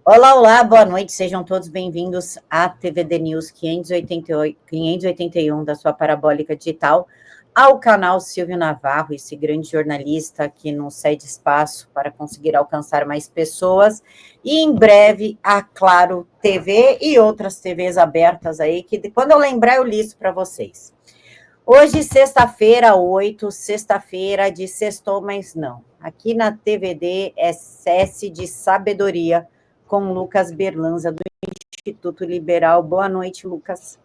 Olá, olá, boa noite, sejam todos bem-vindos à TVD News 581 da sua parabólica digital, ao canal Silvio Navarro, esse grande jornalista que não cede espaço para conseguir alcançar mais pessoas, e em breve a Claro TV e outras TVs abertas aí, que quando eu lembrar eu listo para vocês. Hoje, sexta-feira, 8, sexta-feira de sextou, mas não. Aqui na TVD é SESC de Sabedoria, com Lucas Berlanza, do Instituto Liberal. Boa noite, Lucas.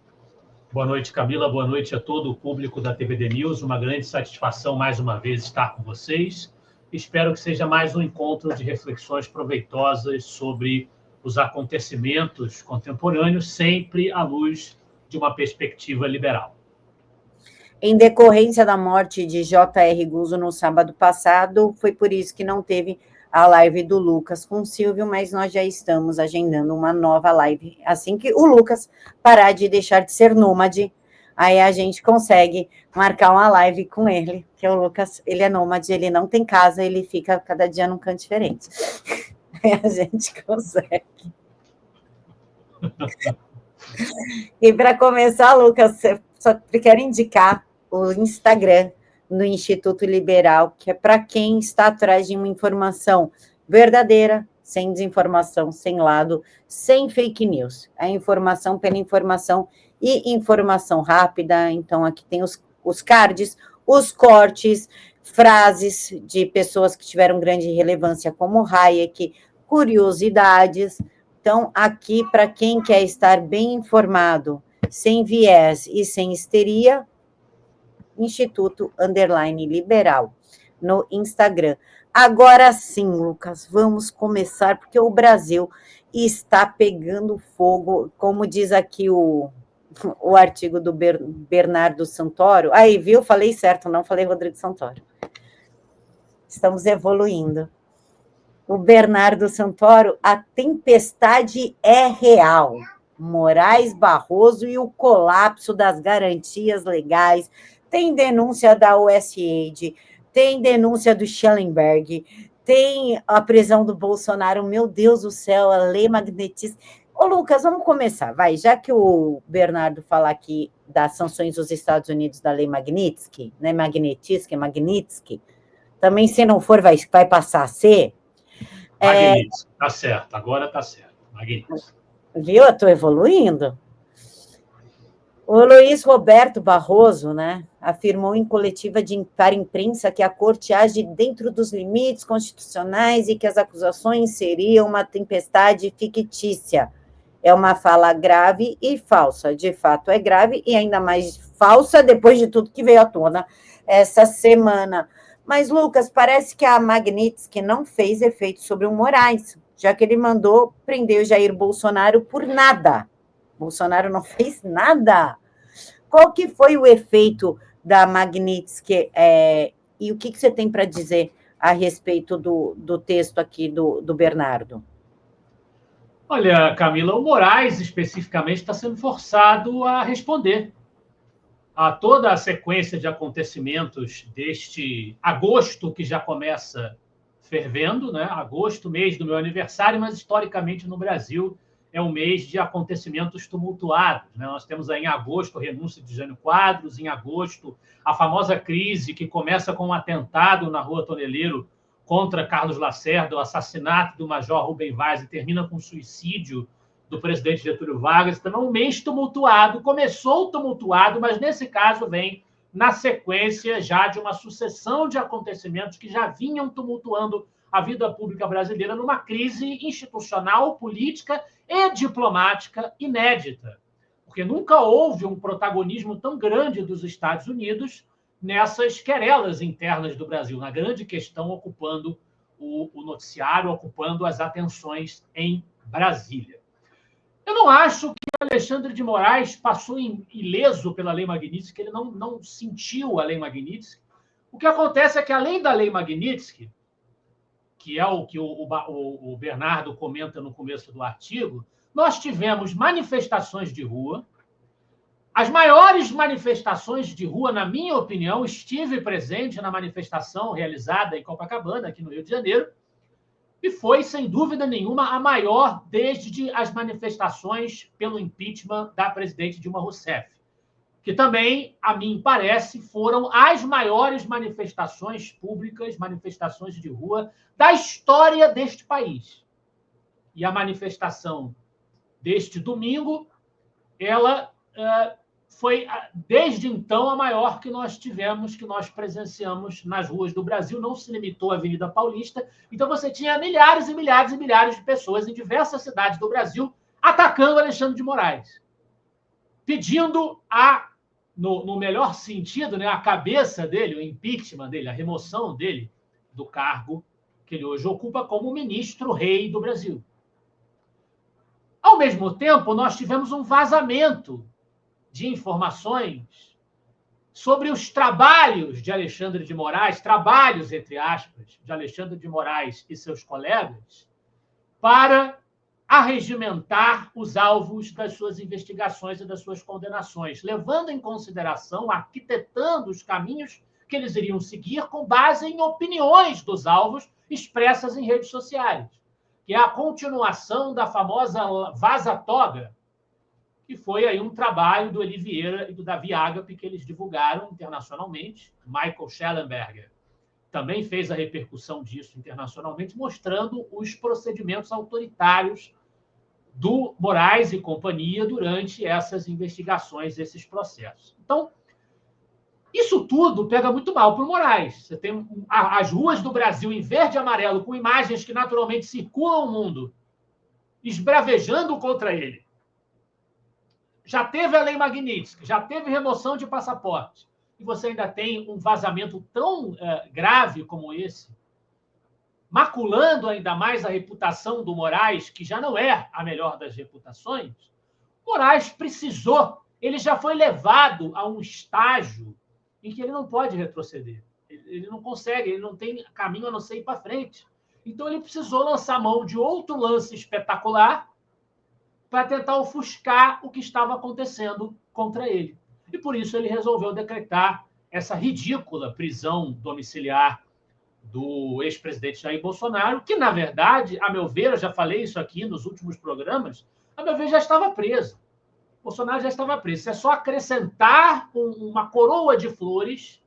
Boa noite, Camila. Boa noite a todo o público da TVD News. Uma grande satisfação, mais uma vez, estar com vocês. Espero que seja mais um encontro de reflexões proveitosas sobre os acontecimentos contemporâneos, sempre à luz de uma perspectiva liberal. Em decorrência da morte de J.R. Guzzo no sábado passado, foi por isso que não teve a live do Lucas com o Silvio, mas nós já estamos agendando uma nova live. Assim que o Lucas parar de deixar de ser nômade, aí a gente consegue marcar uma live com ele, que o Lucas, ele é nômade, ele não tem casa, ele fica cada dia num canto diferente. Aí a gente consegue. E para começar, Lucas, eu só quero indicar o Instagram do Instituto Liberal, que é para quem está atrás de uma informação verdadeira, sem desinformação, sem lado, sem fake news. A informação pela informação e informação rápida. Então, aqui tem os cards, os cortes, frases de pessoas que tiveram grande relevância, como Hayek, curiosidades. Então, aqui, para quem quer estar bem informado, sem viés e sem histeria, Instituto _Liberal, no Instagram. Agora sim, Lucas, vamos começar, porque o Brasil está pegando fogo, como diz aqui o artigo do Bernardo Santoro. Aí, viu? Falei certo, não falei Rodrigo Santoro. Estamos evoluindo. O Bernardo Santoro, a tempestade é real. Moraes Barroso e o colapso das garantias legais. Tem denúncia da USAID, tem denúncia do Schellenberg, tem a prisão do Bolsonaro. Meu Deus do céu, a lei magnetista. Ô, Lucas, vamos começar, vai. Já que o Bernardo fala aqui das sanções dos Estados Unidos da lei Magnitsky, né? Magnitsky. Também, se não for, vai passar a ser. Magnitsky, tá certo, agora tá certo. Magnitsky. Viu? Eu estou evoluindo. O Luiz Roberto Barroso, né, afirmou em coletiva para a imprensa que a corte age dentro dos limites constitucionais e que as acusações seriam uma tempestade fictícia. É uma fala grave e falsa. De fato, é grave e ainda mais falsa depois de tudo que veio à tona essa semana. Mas, Lucas, parece que a Magnitsky não fez efeito sobre o Moraes, já que ele mandou prender o Jair Bolsonaro por nada. Bolsonaro não fez nada. Qual que foi o efeito da Magnitsky e o que você tem para dizer a respeito do texto aqui do Bernardo? Olha, Camila, o Moraes, especificamente, está sendo forçado a responder a toda a sequência de acontecimentos deste agosto, que já começa fervendo, né? Agosto, mês do meu aniversário, mas historicamente no Brasil é um mês de acontecimentos tumultuados, né? Nós temos aí em agosto a renúncia de Jânio Quadros, em agosto a famosa crise que começa com um atentado na Rua Toneleiro contra Carlos Lacerda, o assassinato do Major Rubem Vaz e termina com o suicídio do presidente Getúlio Vargas. Então, é um mês tumultuado, começou tumultuado, mas nesse caso vem na sequência já de uma sucessão de acontecimentos que já vinham tumultuando a vida pública brasileira numa crise institucional, política e diplomática inédita, porque nunca houve um protagonismo tão grande dos Estados Unidos nessas querelas internas do Brasil, na grande questão ocupando o noticiário, ocupando as atenções em Brasília. Eu não acho que Alexandre de Moraes passou ileso pela Lei Magnitsky, que ele não sentiu a Lei Magnitsky. O que acontece é que, além da Lei Magnitsky, que é o que o Bernardo comenta no começo do artigo, nós tivemos manifestações de rua. As maiores manifestações de rua, na minha opinião, estive presente na manifestação realizada em Copacabana, aqui no Rio de Janeiro, E foi, sem dúvida nenhuma, a maior desde as manifestações pelo impeachment da presidente Dilma Rousseff, que também, a mim parece, foram as maiores manifestações públicas, manifestações de rua da história deste país. E a manifestação deste domingo, ela foi, desde então, a maior que nós tivemos, que nós presenciamos nas ruas do Brasil. Não se limitou à Avenida Paulista. Então, você tinha milhares e milhares e milhares de pessoas em diversas cidades do Brasil atacando Alexandre de Moraes, pedindo no melhor sentido, a cabeça dele, o impeachment dele, a remoção dele do cargo que ele hoje ocupa como ministro-rei do Brasil. Ao mesmo tempo, nós tivemos um vazamento de informações sobre os trabalhos de Alexandre de Moraes, trabalhos, entre aspas, de Alexandre de Moraes e seus colegas, para arregimentar os alvos das suas investigações e das suas condenações, levando em consideração, arquitetando os caminhos que eles iriam seguir com base em opiniões dos alvos expressas em redes sociais, que é a continuação da famosa vaza-toga, que foi aí um trabalho do Eli Vieira e do Davi Agape, que eles divulgaram internacionalmente. Michael Schellenberger também fez a repercussão disso internacionalmente, mostrando os procedimentos autoritários do Moraes e companhia durante essas investigações, esses processos. Então, isso tudo pega muito mal para o Moraes. Você tem as ruas do Brasil em verde e amarelo, com imagens que naturalmente circulam o mundo, esbravejando contra ele. Já teve a Lei Magnitsky, já teve remoção de passaporte, e você ainda tem um vazamento tão grave como esse, maculando ainda mais a reputação do Moraes, que já não é a melhor das reputações. Moraes precisou, ele já foi levado a um estágio em que ele não pode retroceder. Ele não consegue, ele não tem caminho a não ser ir para frente. Então, ele precisou lançar mão de outro lance espetacular para tentar ofuscar o que estava acontecendo contra ele. E, por isso, ele resolveu decretar essa ridícula prisão domiciliar do ex-presidente Jair Bolsonaro, que, na verdade, a meu ver, eu já falei isso aqui nos últimos programas, a meu ver, já estava preso. Bolsonaro já estava preso. Isso é só acrescentar uma coroa de flores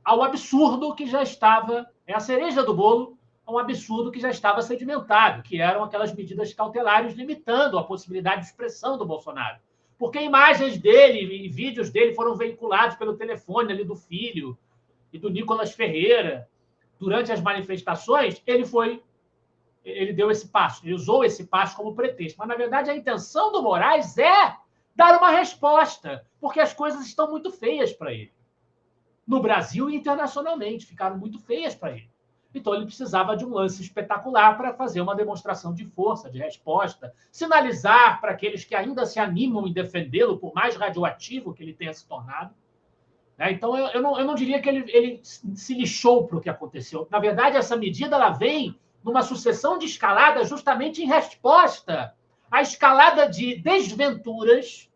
ao absurdo que já estava, é a cereja do bolo, um absurdo que já estava sedimentado, que eram aquelas medidas cautelares limitando a possibilidade de expressão do Bolsonaro. Porque imagens dele e vídeos dele foram veiculados pelo telefone ali do filho e do Nicolas Ferreira durante as manifestações. Ele deu esse passo, ele usou esse passo como pretexto. Mas, na verdade, a intenção do Moraes é dar uma resposta, porque as coisas estão muito feias para ele. No Brasil e internacionalmente, ficaram muito feias para ele. Então, ele precisava de um lance espetacular para fazer uma demonstração de força, de resposta, sinalizar para aqueles que ainda se animam em defendê-lo, por mais radioativo que ele tenha se tornado. Então, eu não diria que ele se lixou para o que aconteceu. Na verdade, essa medida ela vem numa sucessão de escaladas justamente em resposta à escalada de desventuras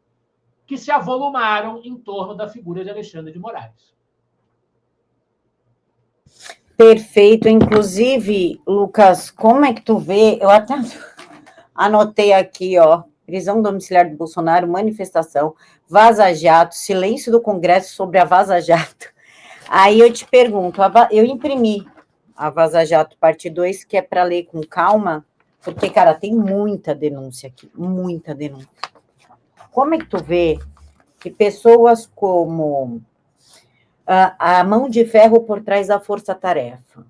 que se avolumaram em torno da figura de Alexandre de Moraes. Perfeito. Inclusive, Lucas, como é que tu vê? Eu até anotei aqui, prisão domiciliar do Bolsonaro, manifestação, vaza-jato, silêncio do Congresso sobre a vaza-jato. Aí eu te pergunto, eu imprimi a vaza-jato parte 2, que é para ler com calma, porque, cara, tem muita denúncia aqui, muita denúncia. Como é que tu vê que pessoas como a mão de ferro por trás da força-tarefa,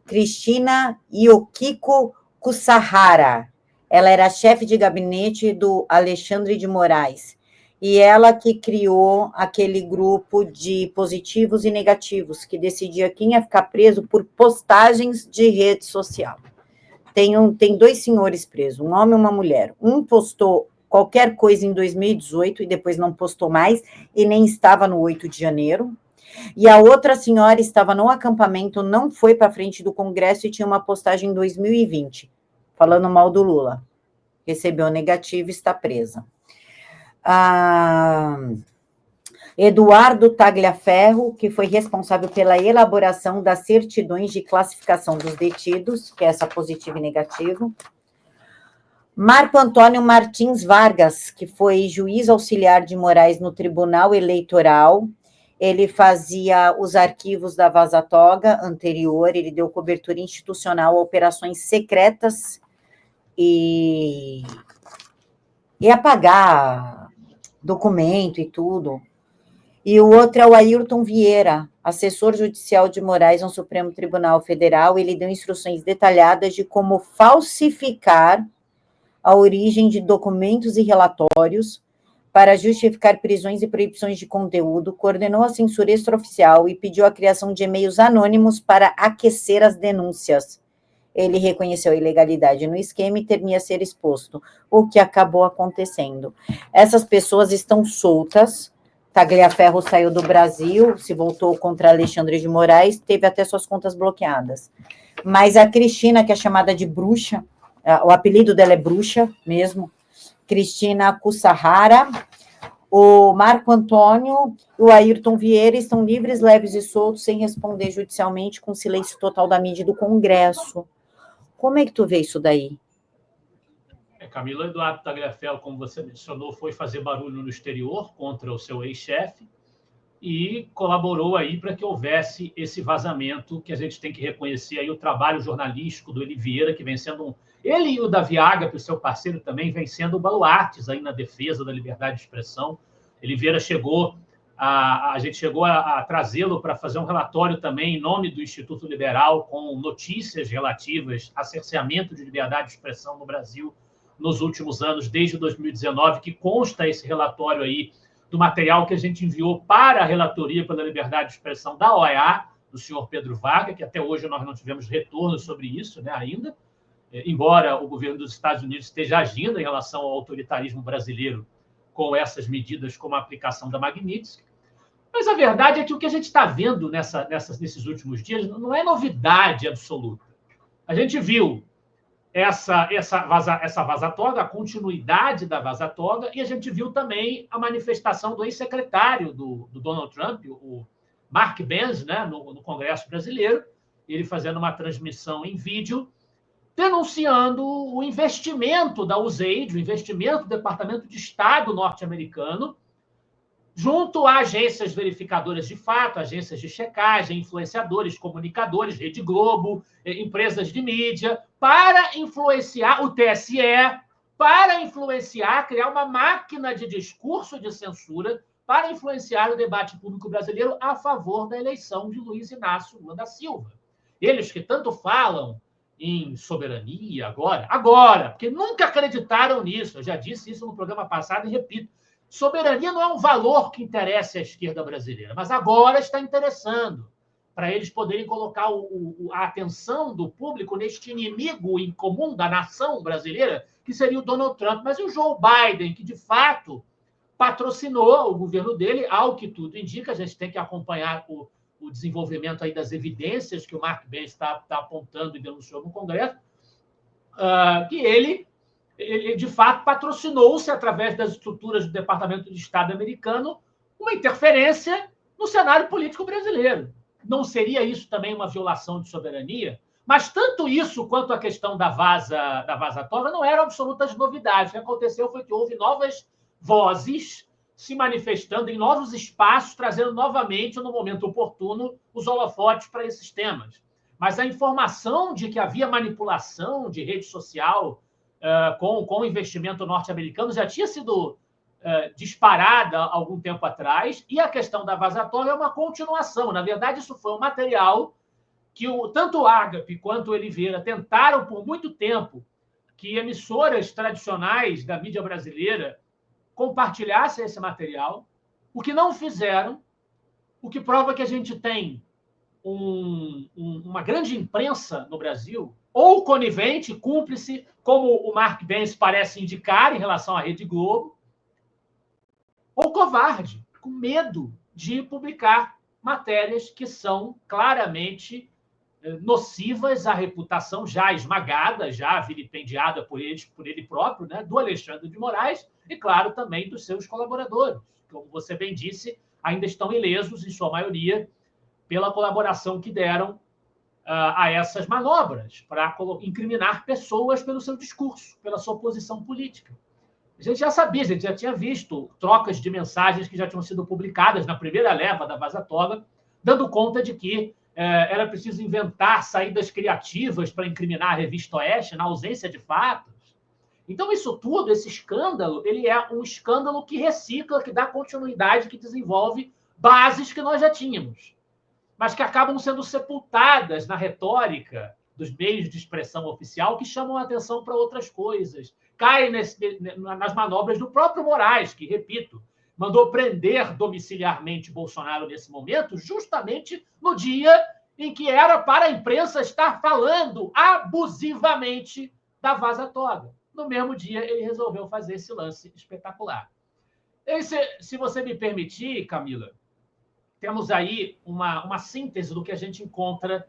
Cristina Yukiko Kusahara, ela era chefe de gabinete do Alexandre de Moraes, e ela que criou aquele grupo de positivos e negativos, que decidia quem ia ficar preso por postagens de rede social. Tem dois senhores presos, um homem e uma mulher. Um postou qualquer coisa em 2018 e depois não postou mais, e nem estava no 8 de janeiro. E a outra senhora estava no acampamento, não foi para frente do Congresso e tinha uma postagem em 2020, falando mal do Lula. Recebeu negativo e está presa. Eduardo Tagliaferro, que foi responsável pela elaboração das certidões de classificação dos detidos, que é essa positivo e negativo. Marco Antônio Martins Vargas, que foi juiz auxiliar de Moraes no Tribunal Eleitoral. Ele fazia os arquivos da Vaza Toga anterior, ele deu cobertura institucional a operações secretas e apagar documento e tudo. E o outro é o Ayrton Vieira, assessor judicial de Moraes no Supremo Tribunal Federal. Ele deu instruções detalhadas de como falsificar a origem de documentos e relatórios para justificar prisões e proibições de conteúdo, coordenou a censura extraoficial e pediu a criação de e-mails anônimos para aquecer as denúncias. Ele reconheceu a ilegalidade no esquema e temia ser exposto, o que acabou acontecendo. Essas pessoas estão soltas. Tagliaferro saiu do Brasil, se voltou contra Alexandre de Moraes, teve até suas contas bloqueadas. Mas a Cristina, que é chamada de bruxa, o apelido dela é bruxa mesmo, Cristina Kussahara, o Marco Antônio e o Ayrton Vieira estão livres, leves e soltos, sem responder judicialmente, com silêncio total da mídia e do Congresso. Como é que tu vê isso daí? Camila, Eduardo Tagliaferro, como você mencionou, foi fazer barulho no exterior contra o seu ex-chefe e colaborou aí para que houvesse esse vazamento, que a gente tem que reconhecer aí o trabalho jornalístico do Eli Vieira, que vem sendo ele e o Davi Agape, o seu parceiro também, vem sendo baluartes aí na defesa da liberdade de expressão. Eli Vieira a gente chegou a trazê-lo para fazer um relatório também em nome do Instituto Liberal, com notícias relativas a cerceamento de liberdade de expressão no Brasil nos últimos anos, desde 2019, que consta esse relatório aí do material que a gente enviou para a Relatoria pela Liberdade de Expressão da OEA, do senhor Pedro Varga, que até hoje nós não tivemos retorno sobre isso, né, ainda, embora o governo dos Estados Unidos esteja agindo em relação ao autoritarismo brasileiro com essas medidas, como a aplicação da Magnitsky. Mas a verdade é que o que a gente está vendo nesses últimos dias não é novidade absoluta. A gente viu essa Vaza Toga, a continuidade da Vaza Toga, e a gente viu também a manifestação do ex-secretário do Donald Trump, o Mark Benz, né, no Congresso brasileiro, ele fazendo uma transmissão em vídeo, denunciando o investimento da USAID, o investimento do Departamento de Estado norte-americano, junto a agências verificadoras de fato, agências de checagem, influenciadores, comunicadores, Rede Globo, empresas de mídia, para influenciar o TSE, para influenciar, criar uma máquina de discurso de censura para influenciar o debate público brasileiro a favor da eleição de Luiz Inácio Lula da Silva. Eles que tanto falam em soberania agora, porque nunca acreditaram nisso, eu já disse isso no programa passado e repito, soberania não é um valor que interessa à esquerda brasileira, mas agora está interessando para eles poderem colocar a atenção do público neste inimigo em comum da nação brasileira, que seria o Donald Trump. Mas e o Joe Biden, que de fato patrocinou o governo dele, ao que tudo indica, a gente tem que acompanhar o desenvolvimento aí das evidências que o Mark Ben está apontando e denunciou no Congresso, que ele de fato, patrocinou-se, através das estruturas do Departamento de Estado americano, uma interferência no cenário político brasileiro. Não seria isso também uma violação de soberania? Mas tanto isso quanto a questão da Vaza Toga não eram absolutas novidades. O que aconteceu foi que houve novas vozes se manifestando em novos espaços, trazendo novamente, no momento oportuno, os holofotes para esses temas. Mas a informação de que havia manipulação de rede social com o investimento norte-americano já tinha sido disparada há algum tempo atrás, e a questão da Vaza Toga é uma continuação. Na verdade, isso foi um material que tanto o Agape quanto o Oliveira tentaram por muito tempo que emissoras tradicionais da mídia brasileira compartilhassem esse material, o que não fizeram, o que prova que a gente tem uma grande imprensa no Brasil, ou conivente, cúmplice, como o Mark Benz parece indicar em relação à Rede Globo, ou covarde, com medo de publicar matérias que são claramente nocivas à reputação já esmagada, já vilipendiada por ele próprio, né, do Alexandre de Moraes e, claro, também dos seus colaboradores. Como você bem disse, ainda estão ilesos, em sua maioria, pela colaboração que deram a essas manobras para incriminar pessoas pelo seu discurso, pela sua posição política. A gente já sabia, a gente já tinha visto trocas de mensagens que já tinham sido publicadas na primeira leva da Vaza Toga, dando conta de que era preciso inventar saídas criativas para incriminar a Revista Oeste na ausência de fatos. Então, isso tudo, esse escândalo, ele é um escândalo que recicla, que dá continuidade, que desenvolve bases que nós já tínhamos, mas que acabam sendo sepultadas na retórica dos meios de expressão oficial, que chamam a atenção para outras coisas. Caem nas manobras do próprio Moraes, que, repito, mandou prender domiciliarmente Bolsonaro nesse momento, justamente no dia em que era para a imprensa estar falando abusivamente da Vaza Toga. No mesmo dia, ele resolveu fazer esse lance espetacular. Se você me permitir, Camila, temos aí uma síntese do que a gente encontra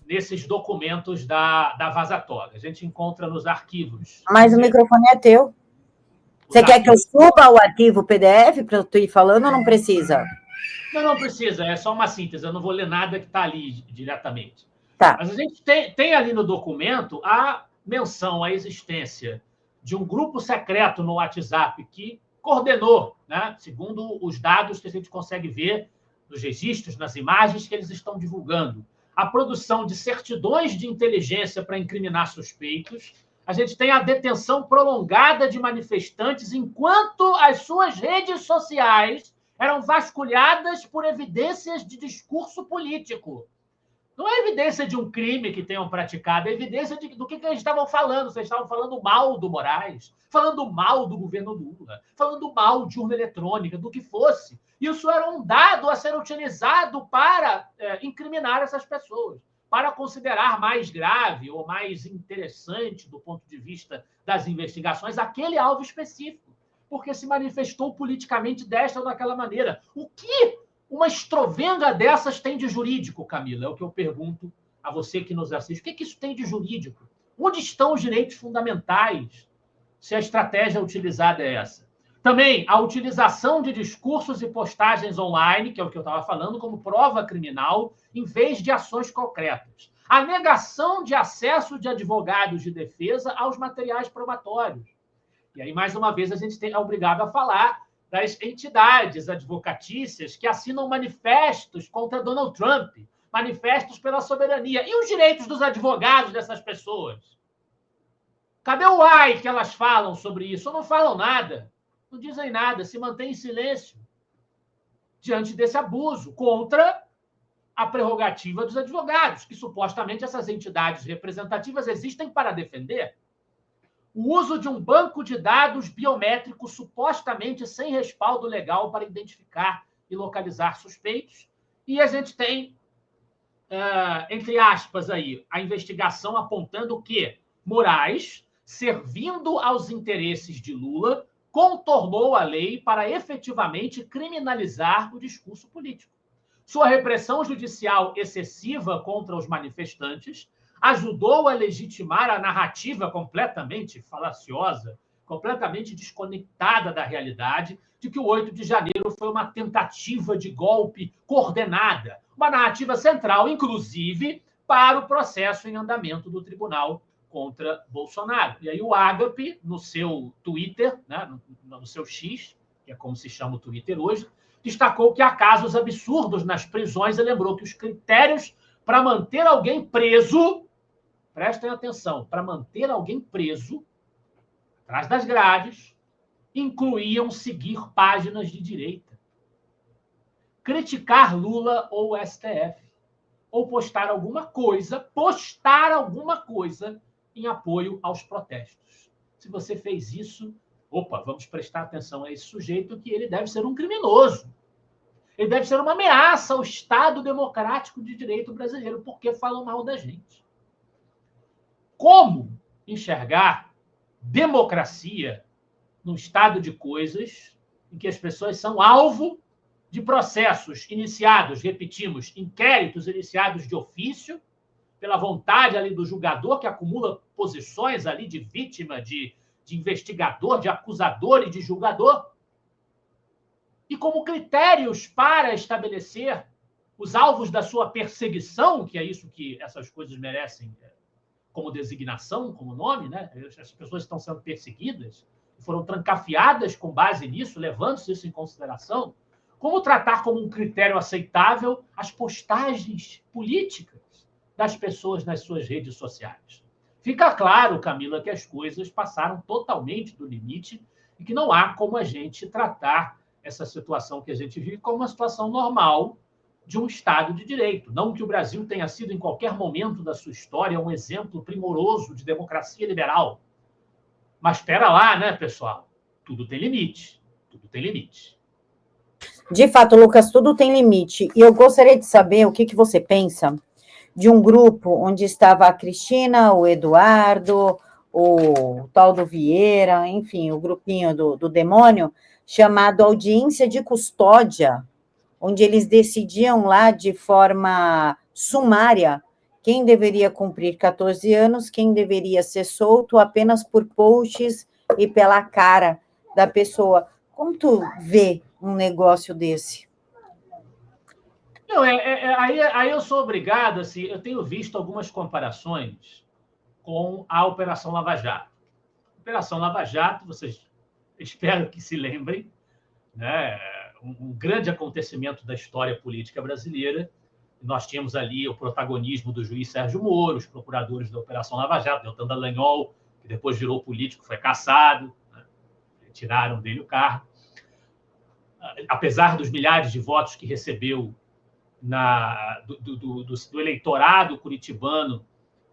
nesses documentos da Vaza Toga. A gente encontra nos arquivos. Mas o microfone é teu. Você quer que eu suba o arquivo PDF para eu ir falando ou não precisa? Não precisa, é só uma síntese. Eu não vou ler nada que está ali diretamente. Tá. Mas a gente tem ali no documento a menção à existência de um grupo secreto no WhatsApp que coordenou, né, segundo os dados que a gente consegue ver nos registros, nas imagens que eles estão divulgando, a produção de certidões de inteligência para incriminar suspeitos. A gente tem a detenção prolongada de manifestantes enquanto as suas redes sociais eram vasculhadas por evidências de discurso político. Não é evidência de um crime que tenham praticado, é evidência do que eles estavam falando. Vocês estavam falando mal do Moraes, falando mal do governo Lula, falando mal de urna eletrônica, do que fosse. Isso era um dado a ser utilizado para incriminar essas pessoas, para considerar mais grave ou mais interessante, do ponto de vista das investigações, aquele alvo específico, porque se manifestou politicamente desta ou daquela maneira. O que uma estrovenga dessas tem de jurídico, Camila? É o que eu pergunto a você que nos assiste. O que isso tem de jurídico? Onde estão os direitos fundamentais se a estratégia utilizada é essa? Também a utilização de discursos e postagens online, que é o que eu estava falando, como prova criminal, em vez de ações concretas. A negação de acesso de advogados de defesa aos materiais probatórios. E aí, mais uma vez, a gente é obrigado a falar das entidades advocatícias que assinam manifestos contra Donald Trump, manifestos pela soberania. E os direitos dos advogados dessas pessoas? Cadê o ai que elas falam sobre isso? Ou não falam nada? Não dizem nada, se mantêm em silêncio diante desse abuso contra a prerrogativa dos advogados, que supostamente essas entidades representativas existem para defender. O uso de um banco de dados biométrico supostamente sem respaldo legal para identificar e localizar suspeitos. E a gente tem, entre aspas, aí, a investigação apontando que Moraes, servindo aos interesses de Lula, contornou a lei para efetivamente criminalizar o discurso político. Sua repressão judicial excessiva contra os manifestantes ajudou a legitimar a narrativa completamente falaciosa, completamente desconectada da realidade, de que o 8 de janeiro foi uma tentativa de golpe coordenada, uma narrativa central, inclusive, para o processo em andamento do tribunal contra Bolsonaro. E aí o Ágape, no seu Twitter, né, no seu X, que é como se chama o Twitter hoje, destacou que há casos absurdos nas prisões e lembrou que os critérios para manter alguém preso, prestem atenção, para manter alguém preso, atrás das grades, incluíam seguir páginas de direita, criticar Lula ou o STF, ou postar alguma coisa em apoio aos protestos. Se você fez isso, vamos prestar atenção a esse sujeito, que ele deve ser um criminoso. Ele deve ser uma ameaça ao Estado democrático de direito brasileiro, porque falam mal da gente. Como enxergar democracia num estado de coisas em que as pessoas são alvo de processos iniciados, repetimos, inquéritos iniciados de ofício, pela vontade ali do julgador, que acumula posições ali de vítima, de investigador, de acusador e de julgador, e como critérios para estabelecer os alvos da sua perseguição, que é isso que essas coisas merecem como designação, como nome, né? As pessoas estão sendo perseguidas, foram trancafiadas com base nisso, levando-se isso em consideração. Como tratar como um critério aceitável as postagens políticas das pessoas nas suas redes sociais? Fica claro, Camila, que as coisas passaram totalmente do limite e que não há como a gente tratar essa situação que a gente vive como uma situação normal de um Estado de Direito. Não que o Brasil tenha sido, em qualquer momento da sua história, um exemplo primoroso de democracia liberal. Mas espera lá, né, pessoal? Tudo tem limite. Tudo tem limite. De fato, Lucas, tudo tem limite. E eu gostaria de saber o que você pensa de um grupo onde estava a Cristina, o Eduardo, o tal do Vieira, enfim, o grupinho do demônio, chamado Audiência de Custódia, onde eles decidiam lá de forma sumária quem deveria cumprir 14 anos, quem deveria ser solto apenas por posts e pela cara da pessoa. Como tu vê um negócio desse? Não, aí eu sou obrigado, assim, eu tenho visto algumas comparações com a Operação Lava Jato. Operação Lava Jato, vocês espero que se lembrem, né? Um grande acontecimento da história política brasileira. Nós tínhamos ali o protagonismo do juiz Sérgio Moro, os procuradores da Operação Lava Jato, Deltan Dallagnol, que depois virou político, foi cassado, né? Tiraram dele o cargo. Apesar dos milhares de votos que recebeu do eleitorado curitibano,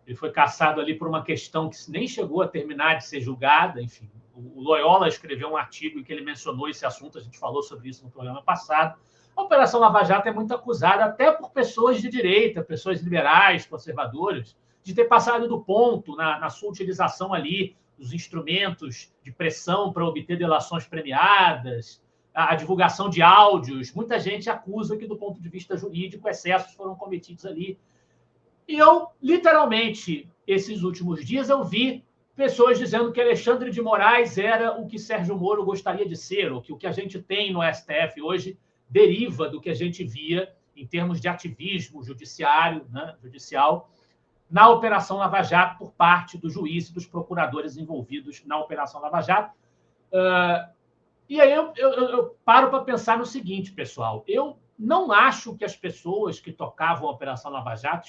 ele foi cassado ali por uma questão que nem chegou a terminar de ser julgada. Enfim, o Loyola escreveu um artigo em que ele mencionou esse assunto, a gente falou sobre isso no programa passado. A Operação Lava Jato é muito acusada, até por pessoas de direita, pessoas liberais, conservadoras, de ter passado do ponto na sua utilização ali dos instrumentos de pressão para obter delações premiadas, a divulgação de áudios. Muita gente acusa que, do ponto de vista jurídico, excessos foram cometidos ali. E eu, literalmente, esses últimos dias, eu vi pessoas dizendo que Alexandre de Moraes era o que Sérgio Moro gostaria de ser, ou que o que a gente tem no STF hoje deriva do que a gente via em termos de ativismo judiciário, né, judicial, na Operação Lava Jato por parte do juiz e dos procuradores envolvidos na Operação Lava Jato. E aí eu paro para pensar no seguinte, pessoal. Eu não acho que as pessoas que tocavam a Operação Lava Jato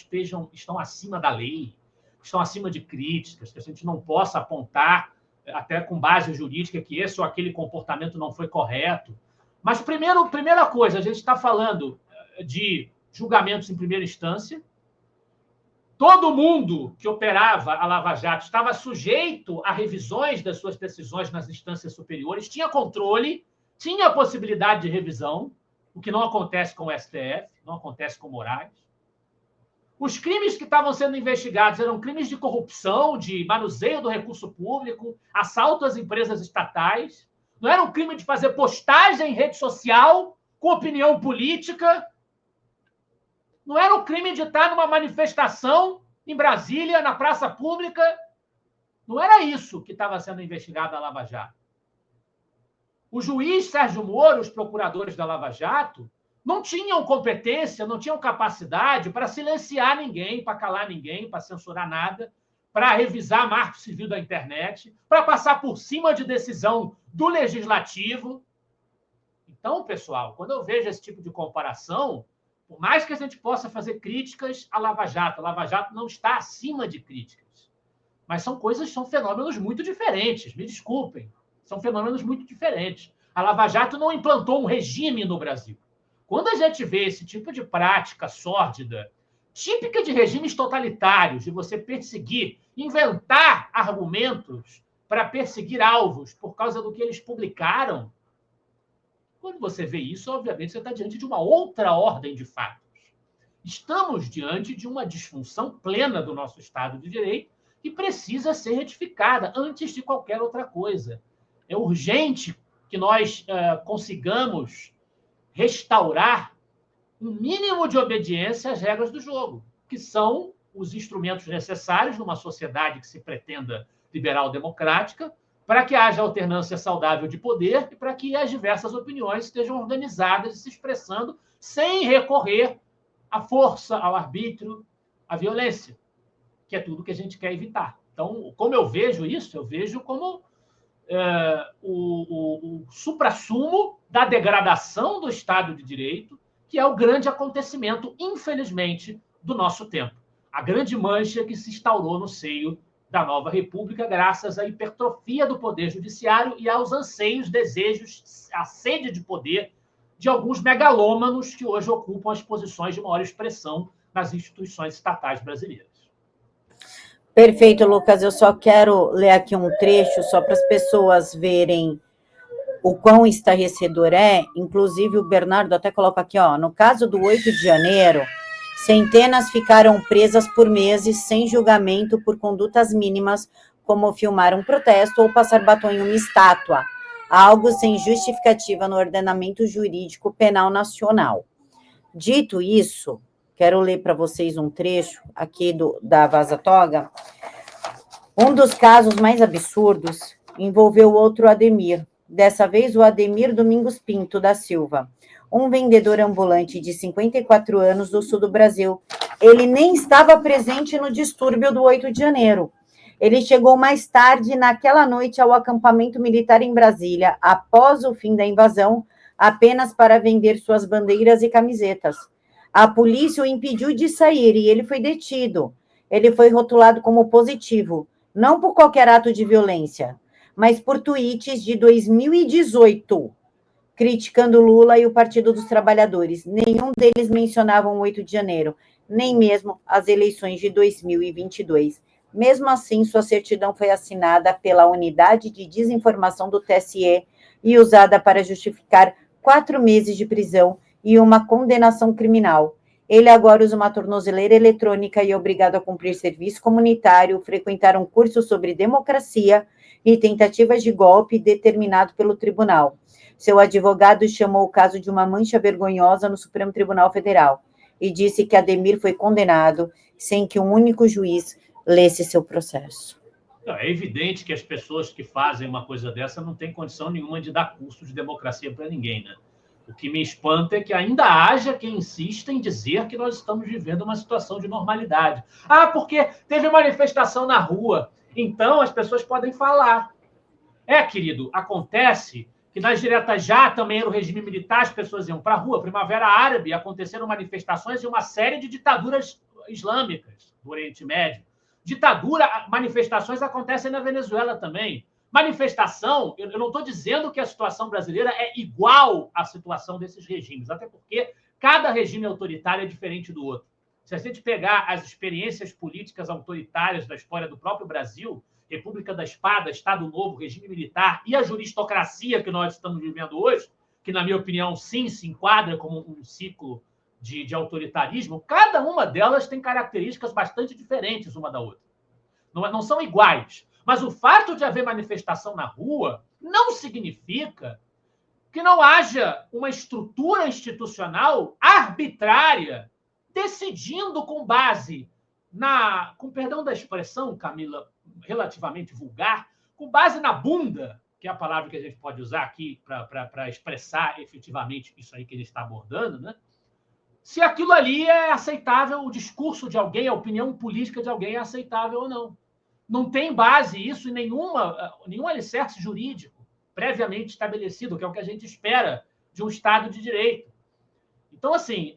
estão acima da lei, estão acima de críticas, que a gente não possa apontar, até com base jurídica, que esse ou aquele comportamento não foi correto. Mas, primeira coisa, a gente está falando de julgamentos em primeira instância. Todo mundo que operava a Lava Jato estava sujeito a revisões das suas decisões nas instâncias superiores, tinha controle, tinha a possibilidade de revisão, o que não acontece com o STF, não acontece com o Moraes. Os crimes que estavam sendo investigados eram crimes de corrupção, de manuseio do recurso público, assalto às empresas estatais. Não era um crime de fazer postagem em rede social com opinião política. Não era um crime de estar numa manifestação em Brasília, na praça pública. Não era isso que estava sendo investigado na Lava Jato. O juiz Sérgio Moro, os procuradores da Lava Jato, não tinham competência, não tinham capacidade para silenciar ninguém, para calar ninguém, para censurar nada, para revisar marco civil da internet, para passar por cima de decisão do legislativo. Então, pessoal, quando eu vejo esse tipo de comparação, por mais que a gente possa fazer críticas à Lava Jato, a Lava Jato não está acima de críticas. Mas são fenômenos muito diferentes, me desculpem. São fenômenos muito diferentes. A Lava Jato não implantou um regime no Brasil. Quando a gente vê esse tipo de prática sórdida, típica de regimes totalitários, de você perseguir, inventar argumentos para perseguir alvos por causa do que eles publicaram, quando você vê isso, obviamente, você está diante de uma outra ordem de fatos. Estamos diante de uma disfunção plena do nosso Estado de Direito que precisa ser retificada antes de qualquer outra coisa. É urgente que nós consigamos restaurar um mínimo de obediência às regras do jogo, que são os instrumentos necessários numa sociedade que se pretenda liberal-democrática para que haja alternância saudável de poder e para que as diversas opiniões estejam organizadas e se expressando sem recorrer à força, ao arbítrio, à violência, que é tudo que a gente quer evitar. Então, como eu vejo isso? Eu vejo como o suprassumo da degradação do Estado de Direito, que é o grande acontecimento, infelizmente, do nosso tempo. A grande mancha que se instaurou no seio da nova República, graças à hipertrofia do Poder Judiciário e aos anseios, desejos, à sede de poder de alguns megalômanos que hoje ocupam as posições de maior expressão nas instituições estatais brasileiras. Perfeito, Lucas. Eu só quero ler aqui um trecho, só para as pessoas verem o quão estarrecedor é. Inclusive, o Bernardo até coloca aqui, ó, no caso do 8 de janeiro, centenas ficaram presas por meses sem julgamento por condutas mínimas, como filmar um protesto ou passar batom em uma estátua, algo sem justificativa no ordenamento jurídico penal nacional. Dito isso, quero ler para vocês um trecho aqui da Vaza Toga. Um dos casos mais absurdos envolveu outro Ademir, dessa vez o Ademir Domingos Pinto da Silva, um vendedor ambulante de 54 anos do sul do Brasil. Ele nem estava presente no distúrbio do 8 de janeiro. Ele chegou mais tarde naquela noite ao acampamento militar em Brasília, após o fim da invasão, apenas para vender suas bandeiras e camisetas. A polícia o impediu de sair e ele foi detido. Ele foi rotulado como positivo, não por qualquer ato de violência, mas por tweets de 2018, criticando Lula e o Partido dos Trabalhadores. Nenhum deles mencionavam o 8 de janeiro, nem mesmo as eleições de 2022. Mesmo assim, sua certidão foi assinada pela Unidade de Desinformação do TSE e usada para justificar 4 meses de prisão e uma condenação criminal. Ele agora usa uma tornozeleira eletrônica e é obrigado a cumprir serviço comunitário, frequentar um curso sobre democracia e tentativas de golpe determinado pelo tribunal. Seu advogado chamou o caso de uma mancha vergonhosa no Supremo Tribunal Federal e disse que Ademir foi condenado sem que um único juiz lesse seu processo. É evidente que as pessoas que fazem uma coisa dessa não têm condição nenhuma de dar curso de democracia para ninguém, né? O que me espanta é que ainda haja quem insista em dizer que nós estamos vivendo uma situação de normalidade. Ah, porque teve manifestação na rua, então as pessoas podem falar. Querido, acontece que nas diretas já também era o regime militar, as pessoas iam para a rua. Primavera Árabe, aconteceram manifestações em uma série de ditaduras islâmicas do Oriente Médio. Manifestações acontecem na Venezuela também. Manifestação, eu não estou dizendo que a situação brasileira é igual à situação desses regimes, até porque cada regime autoritário é diferente do outro. Se a gente pegar as experiências políticas autoritárias da história do próprio Brasil, República da Espada, Estado Novo, regime militar e a juristocracia que nós estamos vivendo hoje, que, na minha opinião, sim, se enquadra como um ciclo de autoritarismo, cada uma delas tem características bastante diferentes uma da outra. Não são iguais. Mas o fato de haver manifestação na rua não significa que não haja uma estrutura institucional arbitrária decidindo com base com perdão da expressão, Camila, relativamente vulgar, com base na bunda, que é a palavra que a gente pode usar aqui para expressar efetivamente isso aí que a gente está abordando, né? Se aquilo ali é aceitável, o discurso de alguém, a opinião política de alguém é aceitável ou não. Não tem base isso em nenhum alicerce jurídico previamente estabelecido, que é o que a gente espera de um Estado de Direito. Então, assim,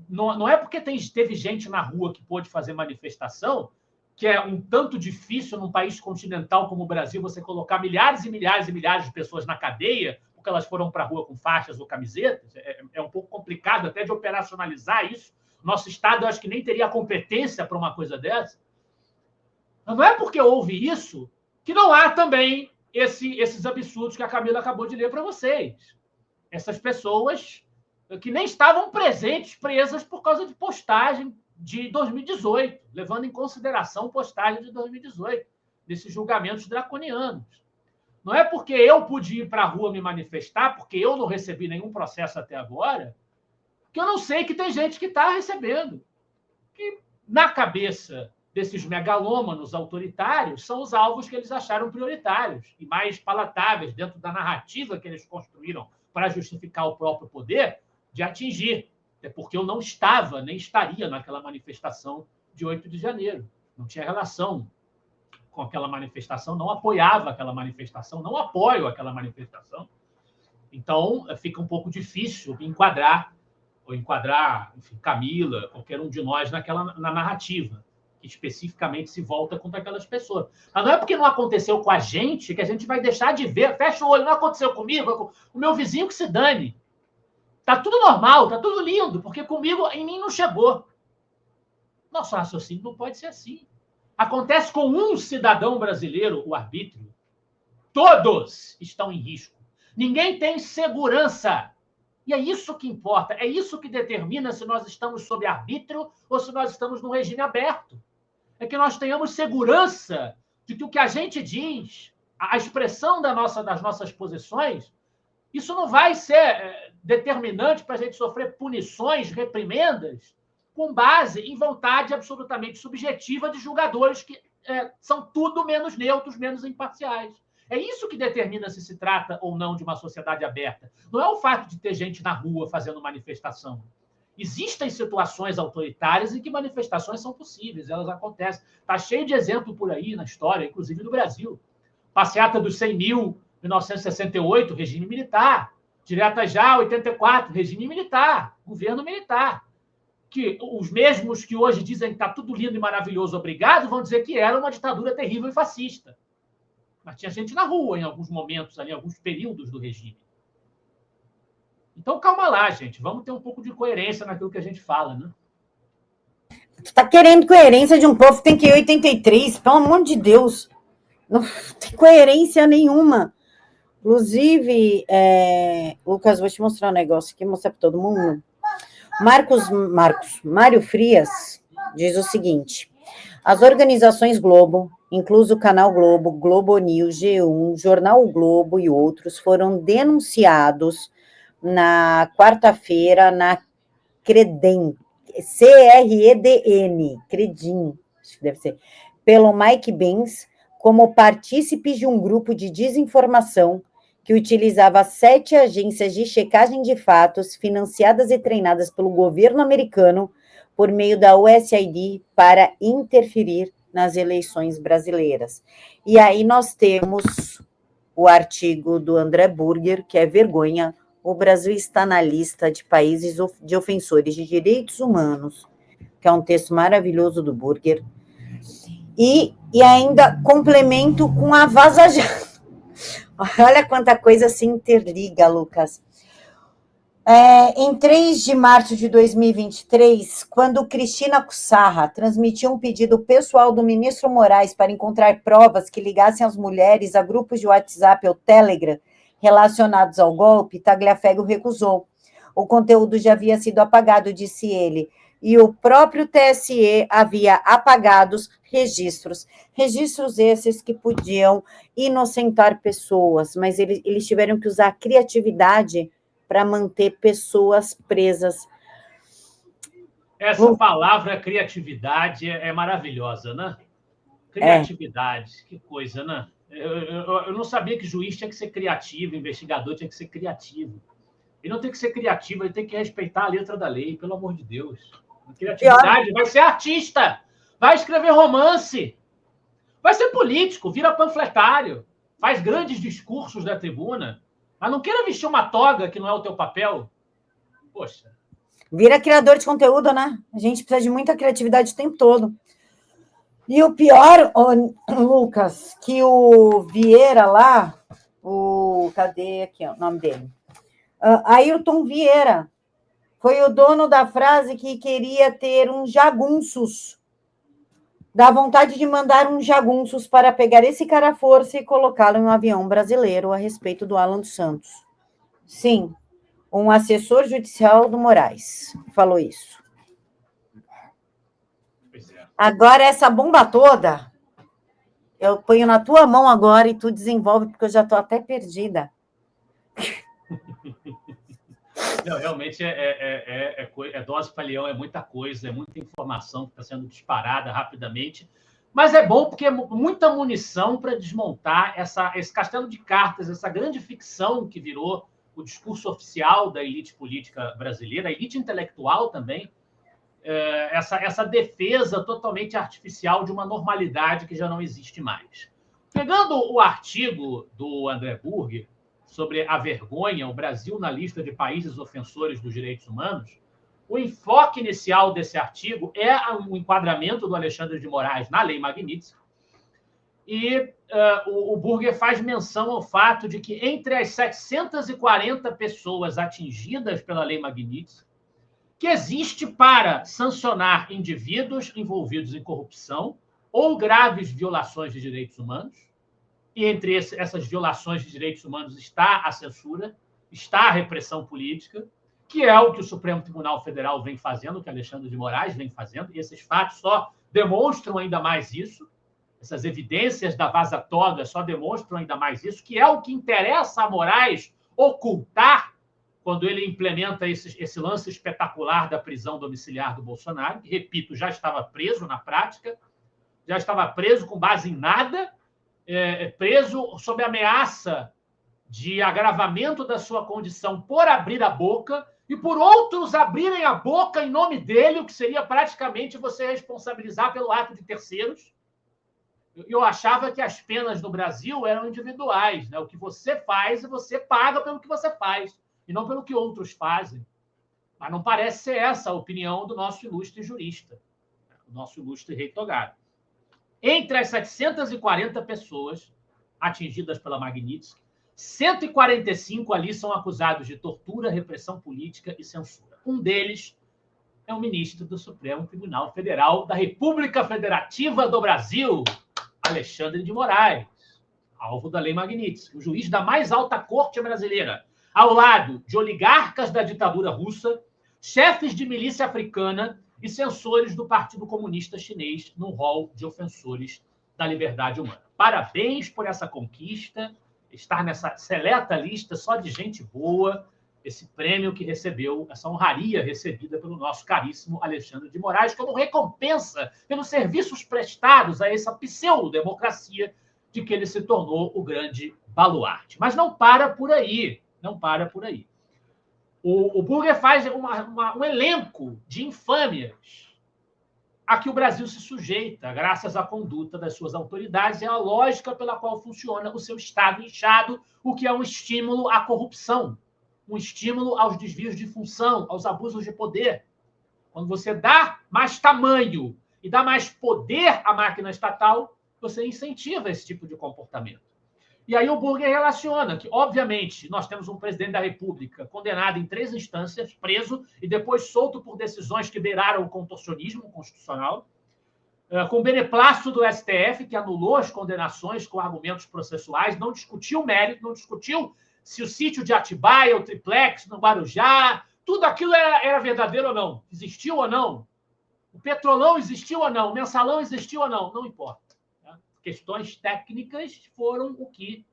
não é porque teve gente na rua que pôde fazer manifestação, que é um tanto difícil num país continental como o Brasil você colocar milhares e milhares e milhares de pessoas na cadeia porque elas foram para a rua com faixas ou camisetas. É um pouco complicado até de operacionalizar isso. Nosso Estado, eu acho que nem teria competência para uma coisa dessa. Não é porque houve isso que não há também esses absurdos que a Camila acabou de ler para vocês. Essas pessoas que nem estavam presentes, presas por causa de postagem de 2018, levando em consideração postagem de 2018, desses julgamentos draconianos. Não é porque eu pude ir para a rua me manifestar, porque eu não recebi nenhum processo até agora, que eu não sei que tem gente que está recebendo. Que, na cabeça desses megalômanos autoritários são os alvos que eles acharam prioritários e mais palatáveis dentro da narrativa que eles construíram para justificar o próprio poder de atingir. É porque eu não estava, nem estaria naquela manifestação de 8 de janeiro. Não tinha relação com aquela manifestação, não apoiava aquela manifestação, não apoio aquela manifestação. Então, fica um pouco difícil enquadrar, enfim, Camila, qualquer um de nós na narrativa, que especificamente se volta contra aquelas pessoas. Mas não é porque não aconteceu com a gente que a gente vai deixar de ver. Fecha o olho, não aconteceu comigo, o meu vizinho que se dane. Tá tudo normal, tá tudo lindo, porque comigo, em mim não chegou. Nosso raciocínio não pode ser assim. Acontece com um cidadão brasileiro o arbítrio. Todos estão em risco. Ninguém tem segurança. E é isso que importa. É isso que determina se nós estamos sob arbítrio ou se nós estamos num regime aberto. É que nós tenhamos segurança de que o que a gente diz, a expressão das nossas posições, isso não vai ser determinante para a gente sofrer punições, reprimendas, com base em vontade absolutamente subjetiva de julgadores que são tudo menos neutros, menos imparciais. É isso que determina se trata ou não de uma sociedade aberta. Não é o fato de ter gente na rua fazendo manifestação. Existem situações autoritárias em que manifestações são possíveis, elas acontecem. Está cheio de exemplo por aí na história, inclusive no Brasil. Passeata dos 100 mil, 1968, regime militar. Direta já, 84, regime militar, governo militar. Que os mesmos que hoje dizem que está tudo lindo e maravilhoso, obrigado, vão dizer que era uma ditadura terrível e fascista. Mas tinha gente na rua em alguns momentos, ali, em alguns períodos do regime. Então, calma lá, gente. Vamos ter um pouco de coerência naquilo que a gente fala, né? Tu está querendo coerência de um povo que tem que ir 83, pelo amor de Deus. Não tem coerência nenhuma. Inclusive, Lucas, vou te mostrar um negócio aqui, mostrar para todo mundo. Mário Frias diz o seguinte: as organizações Globo, incluso o Canal Globo, Globo News, G1, Jornal o Globo e outros, foram denunciados na quarta-feira na Credem, CREDN, Credim, acho que deve ser, pelo Mike Benz, como partícipes de um grupo de desinformação que utilizava 7 agências de checagem de fatos financiadas e treinadas pelo governo americano por meio da USAID para interferir nas eleições brasileiras. E aí nós temos o artigo do André Burger, que é vergonha. O Brasil está na lista de países de ofensores de direitos humanos, que é um texto maravilhoso do Burger. E ainda complemento com a Vaza Jato. Olha quanta coisa se interliga, Lucas. Em 3 de março de 2023, quando Cristina Cussarra transmitiu um pedido pessoal do ministro Moraes para encontrar provas que ligassem as mulheres a grupos de WhatsApp ou Telegram relacionados ao golpe, Tagliaferro recusou. O conteúdo já havia sido apagado, disse ele, e o próprio TSE havia apagado os registros esses que podiam inocentar pessoas, mas eles tiveram que usar a criatividade para manter pessoas presas. Essa palavra criatividade é maravilhosa, né? Criatividade, que coisa, né? Eu não sabia que juiz tinha que ser criativo, investigador tinha que ser criativo. Ele não tem que ser criativo, ele tem que respeitar a letra da lei, pelo amor de Deus. A criatividade vai ser artista, vai escrever romance, vai ser político, vira panfletário, faz grandes discursos da tribuna, mas não queira vestir uma toga que não é o teu papel. Poxa. Vira criador de conteúdo, né? A gente precisa de muita criatividade o tempo todo. E o pior, Lucas, que o Vieira lá, cadê aqui o nome dele? Ayrton Vieira, foi o dono da frase que queria ter uns jagunços. Dá vontade de mandar uns jagunços para pegar esse cara à força e colocá-lo em um avião brasileiro a respeito do Alan dos Santos. Sim, um assessor judicial do Moraes falou isso. Agora, essa bomba toda, eu ponho na tua mão agora e tu desenvolve, porque eu já estou até perdida. Não, realmente é dose para leão, é muita coisa, é muita informação que está sendo disparada rapidamente. Mas é bom porque é muita munição para desmontar esse castelo de cartas, essa grande ficção que virou o discurso oficial da elite política brasileira, a elite intelectual também, essa defesa totalmente artificial de uma normalidade que já não existe mais. Pegando o artigo do André Burger sobre a vergonha, o Brasil na lista de países ofensores dos direitos humanos, o enfoque inicial desse artigo é o enquadramento do Alexandre de Moraes na Lei Magnitsky, e o Burger faz menção ao fato de que entre as 740 pessoas atingidas pela Lei Magnitsky, que existe para sancionar indivíduos envolvidos em corrupção ou graves violações de direitos humanos, e entre essas violações de direitos humanos está a censura, está a repressão política, que é o que o Supremo Tribunal Federal vem fazendo, o que Alexandre de Moraes vem fazendo, e esses fatos só demonstram ainda mais isso, essas evidências da vaza-toga só demonstram ainda mais isso, que é o que interessa a Moraes ocultar quando ele implementa esse lance espetacular da prisão domiciliar do Bolsonaro, que, repito, já estava preso na prática, já estava preso com base em nada, preso sob ameaça de agravamento da sua condição por abrir a boca e por outros abrirem a boca em nome dele, o que seria praticamente você responsabilizar pelo ato de terceiros. Eu achava que as penas no Brasil eram individuais, né? O que você faz, você paga pelo que você faz, e não pelo que outros fazem. Mas não parece ser essa a opinião do nosso ilustre jurista, o nosso ilustre Rei Togado. Entre as 740 pessoas atingidas pela Magnitsky, 145 ali são acusados de tortura, repressão política e censura. Um deles é o ministro do Supremo Tribunal Federal da República Federativa do Brasil, Alexandre de Moraes, alvo da Lei Magnitsky, o juiz da mais alta corte brasileira, ao lado de oligarcas da ditadura russa, chefes de milícia africana e censores do Partido Comunista Chinês no rol de ofensores da liberdade humana. Parabéns por essa conquista, estar nessa seleta lista só de gente boa, esse prêmio que recebeu, essa honraria recebida pelo nosso caríssimo Alexandre de Moraes, como recompensa pelos serviços prestados a essa pseudo-democracia de que ele se tornou o grande baluarte. Mas não para por aí, não para por aí. O Burger faz um elenco de infâmias a que o Brasil se sujeita, graças à conduta das suas autoridades e à lógica pela qual funciona o seu Estado inchado, o que é um estímulo à corrupção, um estímulo aos desvios de função, aos abusos de poder. Quando você dá mais tamanho e dá mais poder à máquina estatal, você incentiva esse tipo de comportamento. E aí o Burger relaciona que, obviamente, nós temos um presidente da República condenado em 3 instâncias, preso e depois solto por decisões que beiraram o contorcionismo constitucional, com o beneplácito do STF, que anulou as condenações com argumentos processuais, não discutiu o mérito, não discutiu se o sítio de Atibaia, o triplex no Guarujá, tudo aquilo era verdadeiro ou não, existiu ou não, o Petrolão existiu ou não, o Mensalão existiu ou não, não importa. Questões técnicas foram o que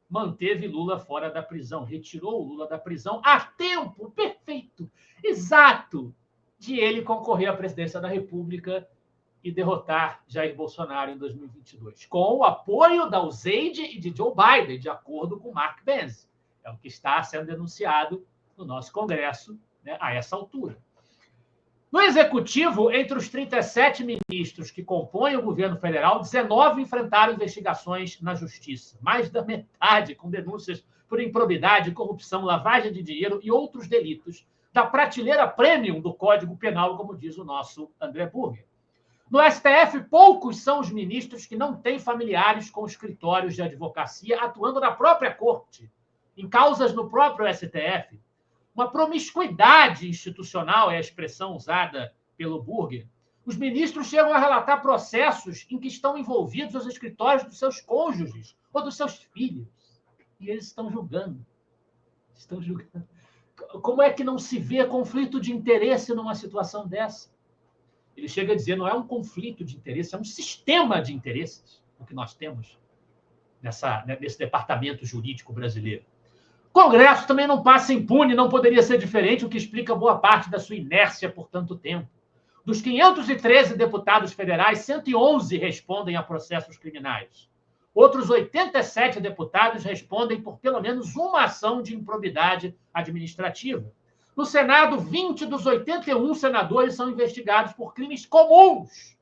manteve Lula fora da prisão, retirou o Lula da prisão a tempo perfeito, exato, de ele concorrer à presidência da República e derrotar Jair Bolsonaro em 2022, com o apoio da USAID e de Joe Biden, de acordo com Mark Benz. É o que está sendo denunciado no nosso Congresso, né, a essa altura. No Executivo, entre os 37 ministros que compõem o governo federal, 19 enfrentaram investigações na Justiça. Mais da metade com denúncias por improbidade, corrupção, lavagem de dinheiro e outros delitos da prateleira premium do Código Penal, como diz o nosso André Burger. No STF, poucos são os ministros que não têm familiares com escritórios de advocacia atuando na própria corte, em causas no próprio STF. Uma promiscuidade institucional é a expressão usada pelo Burger. Os ministros chegam a relatar processos em que estão envolvidos os escritórios dos seus cônjuges ou dos seus filhos. E eles estão julgando. Estão julgando. Como é que não se vê conflito de interesse numa situação dessa? Ele chega a dizer, não é um conflito de interesse, é um sistema de interesses o que nós temos nesse departamento jurídico brasileiro. Congresso também não passa impune, não poderia ser diferente, o que explica boa parte da sua inércia por tanto tempo. Dos 513 deputados federais, 111 respondem a processos criminais. Outros 87 deputados respondem por pelo menos uma ação de improbidade administrativa. No Senado, 20 dos 81 senadores são investigados por crimes comuns.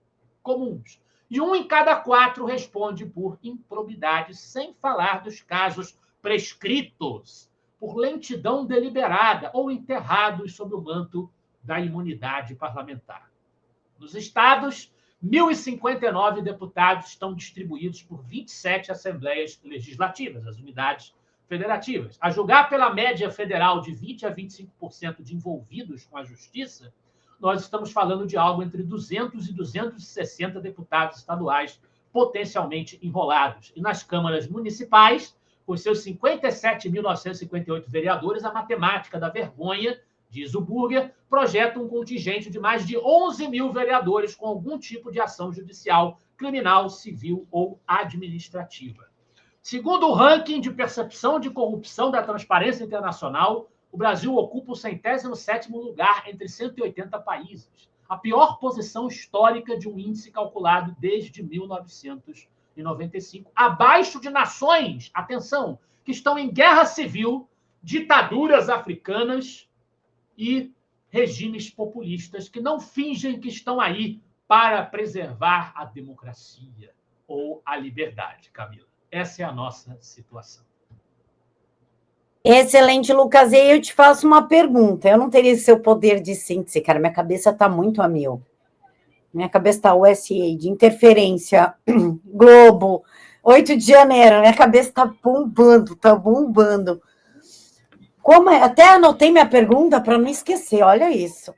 E 1 em cada 4 responde por improbidade, sem falar dos casos prescritos por lentidão deliberada ou enterrados sob o manto da imunidade parlamentar. Nos estados, 1.059 deputados estão distribuídos por 27 assembleias legislativas, as unidades federativas. A julgar pela média federal de 20% a 25% de envolvidos com a justiça, nós estamos falando de algo entre 200 e 260 deputados estaduais potencialmente enrolados. E nas câmaras municipais, com seus 57.958 vereadores, a matemática da vergonha, diz o Burger, projeta um contingente de mais de 11 mil vereadores com algum tipo de ação judicial, criminal, civil ou administrativa. Segundo o ranking de percepção de corrupção da Transparência Internacional, o Brasil ocupa o 107º lugar entre 180 países, a pior posição histórica de um índice calculado desde 1995, abaixo de nações, atenção, que estão em guerra civil, ditaduras africanas e regimes populistas que não fingem que estão aí para preservar a democracia ou a liberdade, Camila. Essa é a nossa situação. Excelente, Lucas. E eu te faço uma pergunta. Eu não teria seu poder de síntese, cara. Minha cabeça está muito a mil. Minha cabeça está USA, de interferência, Globo, 8 de janeiro. Minha cabeça está bombando, está bombando. Até anotei minha pergunta para não esquecer, olha isso.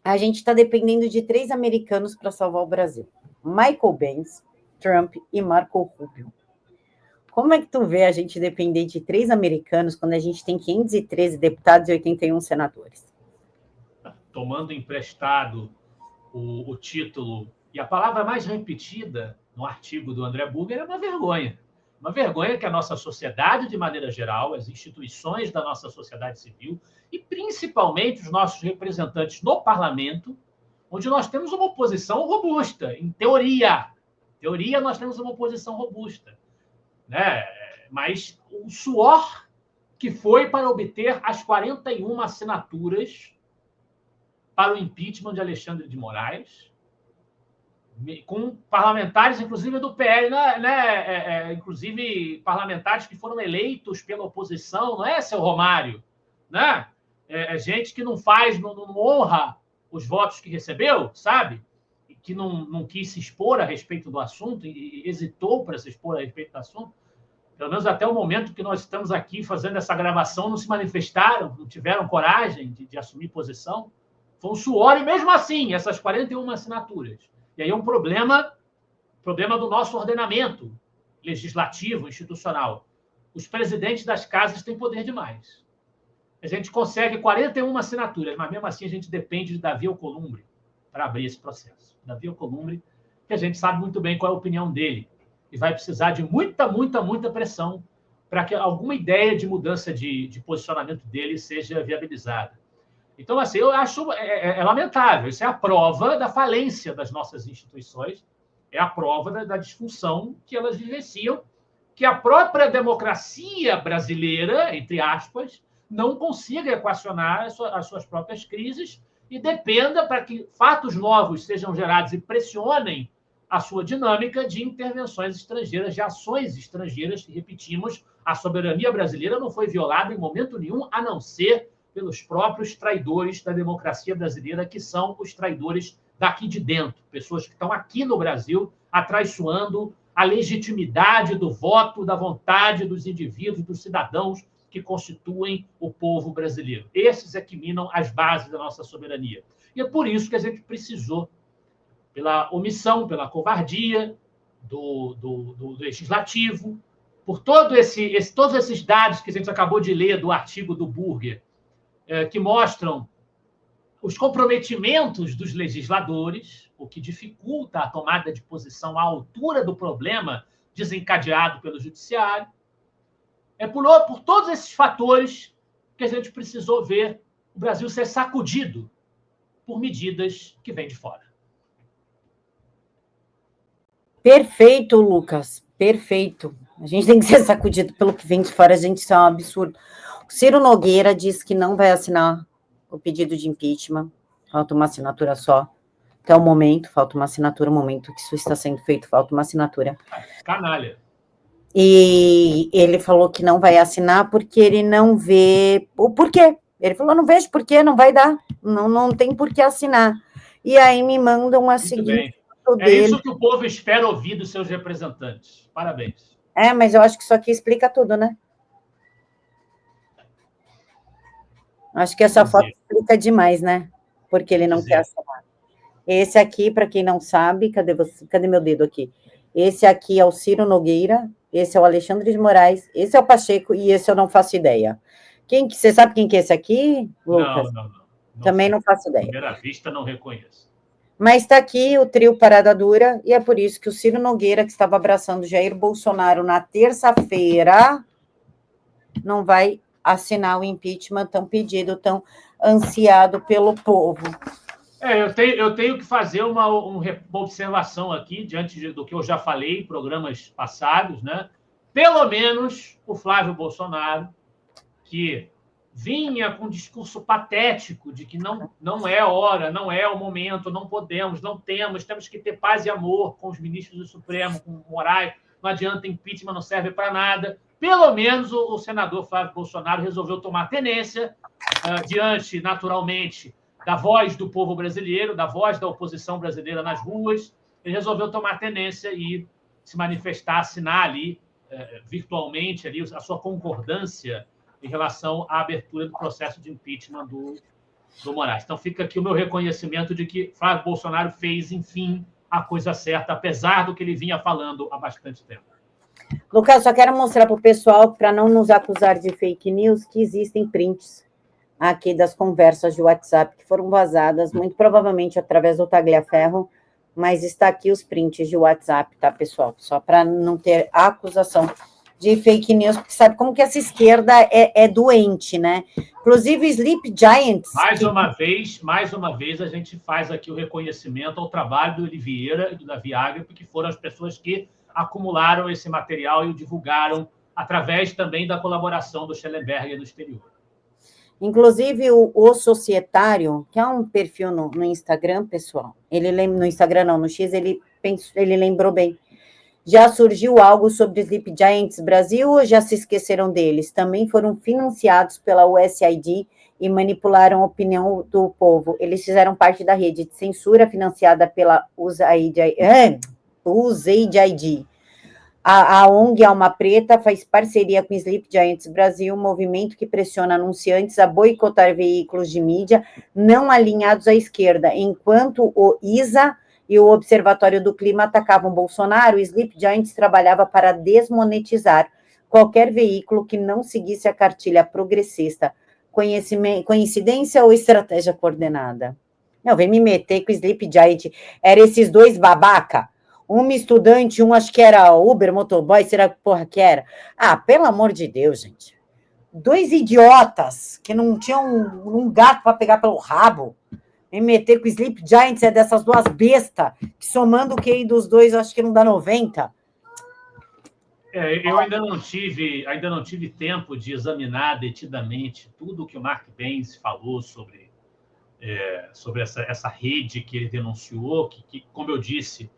A gente está dependendo de 3 americanos para salvar o Brasil. Michael Pence, Trump e Marco Rubio. Como é que tu vê a gente depender de 3 americanos quando a gente tem 513 deputados e 81 senadores? Tomando emprestado o título, e a palavra mais repetida no artigo do André Burger é uma vergonha. Uma vergonha que a nossa sociedade, de maneira geral, as instituições da nossa sociedade civil e principalmente os nossos representantes no parlamento, onde nós temos uma oposição robusta, em teoria. Em teoria, nós temos uma oposição robusta. Né? Mas o suor que foi para obter as 41 assinaturas para o impeachment de Alexandre de Moraes, com parlamentares, inclusive do PL, né? Inclusive parlamentares que foram eleitos pela oposição, não é, seu Romário? Né? Gente que não honra os votos que recebeu, sabe? Que não quis se expor a respeito do assunto e hesitou para se expor a respeito do assunto. Pelo menos até o momento que nós estamos aqui fazendo essa gravação, não se manifestaram, não tiveram coragem de assumir posição. Foi um suor, e mesmo assim, essas 41 assinaturas. E aí é um problema do nosso ordenamento legislativo, institucional. Os presidentes das casas têm poder demais. A gente consegue 41 assinaturas, mas mesmo assim a gente depende de Davi Alcolumbre para abrir esse processo. Davi Alcolumbre, que a gente sabe muito bem qual é a opinião dele, e vai precisar de muita pressão para que alguma ideia de mudança de posicionamento dele seja viabilizada. Então, assim, eu acho lamentável. Isso é a prova da falência das nossas instituições, é a prova da disfunção que elas vivenciam, que a própria democracia brasileira, entre aspas, não consiga equacionar as suas próprias crises e dependa para que fatos novos sejam gerados e pressionem a sua dinâmica de intervenções estrangeiras, de ações estrangeiras. Repetimos, a soberania brasileira não foi violada em momento nenhum, a não ser pelos próprios traidores da democracia brasileira, que são os traidores daqui de dentro, pessoas que estão aqui no Brasil atraiçoando a legitimidade do voto, da vontade dos indivíduos, dos cidadãos que constituem o povo brasileiro. Esses é que minam as bases da nossa soberania. E é por isso que a gente precisou, pela omissão, pela covardia do legislativo, por todos esses dados que a gente acabou de ler do artigo do Burger, que mostram os comprometimentos dos legisladores, o que dificulta a tomada de posição à altura do problema desencadeado pelo judiciário. É por todos esses fatores que a gente precisou ver o Brasil ser sacudido por medidas que vêm de fora. Perfeito, Lucas. Perfeito. A gente tem que ser sacudido pelo que vem de fora, a gente, isso é um absurdo. O Ciro Nogueira disse que não vai assinar o pedido de impeachment, falta uma assinatura só. Até o momento, falta uma assinatura, o momento que isso está sendo feito, falta uma assinatura. Canalha. E ele falou que não vai assinar porque ele não vê o porquê. Ele falou, não vejo porquê, não vai dar, não tem por que assinar. E aí me mandam a seguinte foto É dele. isso que o povo espera ouvir dos seus representantes. Parabéns. Mas eu acho que isso aqui explica tudo, né? Acho que essa foto explica demais, né? Porque ele não quer assinar. Esse aqui, para quem não sabe, cadê meu dedo aqui? Esse aqui é o Ciro Nogueira, esse é o Alexandre de Moraes, esse é o Pacheco e esse eu não faço ideia. Você sabe quem que é esse aqui, Lucas? Não Também sei. não faço ideia. Primeira vista, não reconheço. Mas está aqui o trio Parada Dura, e é por isso que o Ciro Nogueira, que estava abraçando Jair Bolsonaro na terça-feira, não vai assinar o impeachment tão pedido, tão ansiado pelo povo. Eu tenho que fazer uma observação aqui, diante do que eu já falei em programas passados, né? Pelo menos o Flávio Bolsonaro, que vinha com um discurso patético de que não é hora, não é o momento, não podemos, não temos que ter paz e amor com os ministros do Supremo, com o Moraes, não adianta, impeachment não serve para nada. Pelo menos o senador Flávio Bolsonaro resolveu tomar tenência diante, naturalmente, da voz do povo brasileiro, da voz da oposição brasileira nas ruas. Ele resolveu tomar tenência e se manifestar, assinar ali, virtualmente, ali, a sua concordância em relação à abertura do processo de impeachment do Moraes. Então, fica aqui o meu reconhecimento de que Flávio Bolsonaro fez, enfim, a coisa certa, apesar do que ele vinha falando há bastante tempo. Lucas, só quero mostrar para o pessoal, para não nos acusar de fake news, que existem prints aqui das conversas de WhatsApp que foram vazadas, muito provavelmente através do Tagliaferro, mas está aqui os prints de WhatsApp, tá, pessoal? Só para não ter acusação de fake news, porque sabe como que essa esquerda é doente, né? Inclusive, Sleep Giants... Mais uma vez, a gente faz aqui o reconhecimento ao trabalho do Oliveira e do Davi Agri, porque foram as pessoas que acumularam esse material e o divulgaram através também da colaboração do Schellenberger no exterior. Inclusive, o Societário, que é um perfil no Instagram, pessoal, no Instagram não, no X, ele lembrou bem. Já surgiu algo sobre Sleep Giants Brasil ou já se esqueceram deles? Também foram financiados pela USAID e manipularam a opinião do povo. Eles fizeram parte da rede de censura financiada pela USAID. A ONG Alma Preta faz parceria com Sleep Giants Brasil, um movimento que pressiona anunciantes a boicotar veículos de mídia não alinhados à esquerda. Enquanto o ISA e o Observatório do Clima atacavam Bolsonaro, o Sleep Giants trabalhava para desmonetizar qualquer veículo que não seguisse a cartilha progressista. Coincidência ou estratégia coordenada? Não, vem me meter com o Sleep Giant. Eram esses dois babaca. Uma estudante, acho que era Uber, motoboy, será que porra que era? Ah, pelo amor de Deus, gente. Dois idiotas que não tinham um gato para pegar pelo rabo. Me meter com o Sleep Giants é dessas duas bestas, que somando o QI dos dois, acho que não dá 90. Eu ainda não tive tempo de examinar detidamente tudo o que o Mark Benz falou sobre essa rede que ele denunciou, que como eu disse,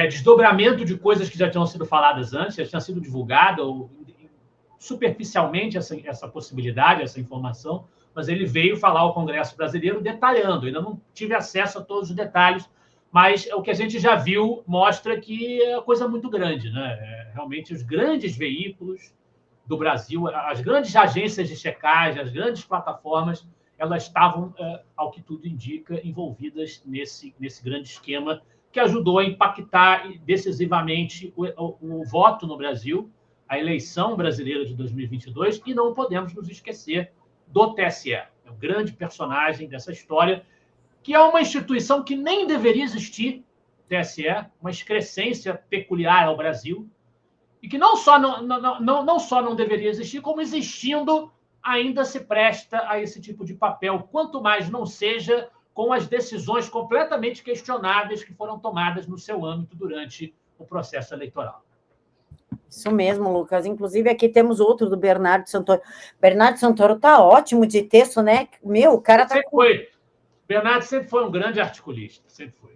desdobramento de coisas que já tinham sido faladas antes, já tinha sido divulgada superficialmente essa possibilidade, essa informação, mas ele veio falar ao Congresso Brasileiro detalhando. Ainda não tive acesso a todos os detalhes, mas o que a gente já viu mostra que é uma coisa muito grande, né? Realmente, os grandes veículos do Brasil, as grandes agências de checagem, as grandes plataformas, elas estavam, ao que tudo indica, envolvidas nesse grande esquema que ajudou a impactar decisivamente o voto no Brasil, a eleição brasileira de 2022, e não podemos nos esquecer do TSE, é o grande personagem dessa história, que é uma instituição que nem deveria existir, TSE, uma excrescência peculiar ao Brasil, e que não só não deveria existir, como existindo ainda se presta a esse tipo de papel, quanto mais não seja com as decisões completamente questionáveis que foram tomadas no seu âmbito durante o processo eleitoral. Isso mesmo, Lucas. Inclusive, aqui temos outro do Bernardo Santoro. Bernardo Santoro tá ótimo de texto, né? Meu, o cara tá... Bernardo sempre foi um grande articulista, sempre foi.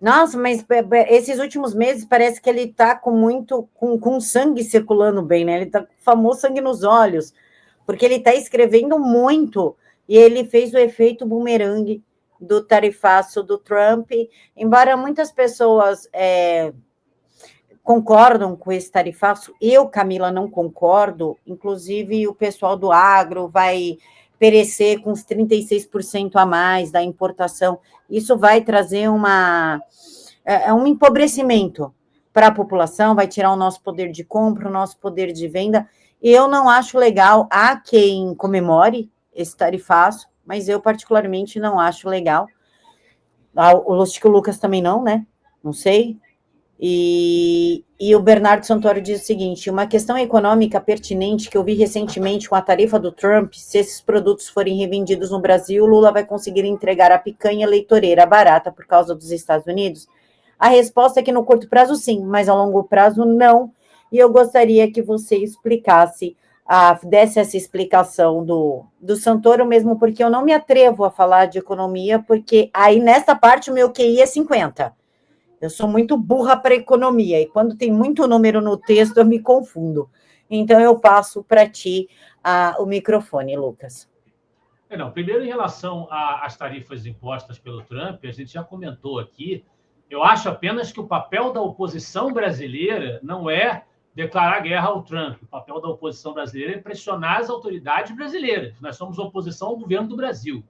Nossa, mas esses últimos meses parece que ele tá com sangue circulando bem, né? Ele tá com o famoso sangue nos olhos, porque ele tá escrevendo muito, e ele fez o efeito bumerangue do tarifaço do Trump, embora muitas pessoas concordam com esse tarifaço, eu, Camila, não concordo, inclusive o pessoal do agro vai perecer com os 36% a mais da importação, isso vai trazer um empobrecimento para a população, vai tirar o nosso poder de compra, o nosso poder de venda, e eu não acho legal. Há quem comemore esse tarifaço, mas eu particularmente não acho legal. Acho que o Lucas também não, né? Não sei. E o Bernardo Santoro diz o seguinte: uma questão econômica pertinente que eu vi recentemente com a tarifa do Trump, se esses produtos forem revendidos no Brasil, Lula vai conseguir entregar a picanha leitoreira barata por causa dos Estados Unidos? A resposta é que no curto prazo sim, mas a longo prazo não, e eu gostaria que você explicasse, desse essa explicação do Santoro mesmo, porque eu não me atrevo a falar de economia, porque aí nessa parte o meu QI é 50. Eu sou muito burra para economia, e quando tem muito número no texto, eu me confundo. Então, eu passo para ti o microfone, Lucas. Não, primeiro, em relação às tarifas impostas pelo Trump, a gente já comentou aqui, eu acho apenas que o papel da oposição brasileira não é declarar guerra ao Trump. O papel da oposição brasileira é pressionar as autoridades brasileiras. Nós somos oposição ao governo do Brasil.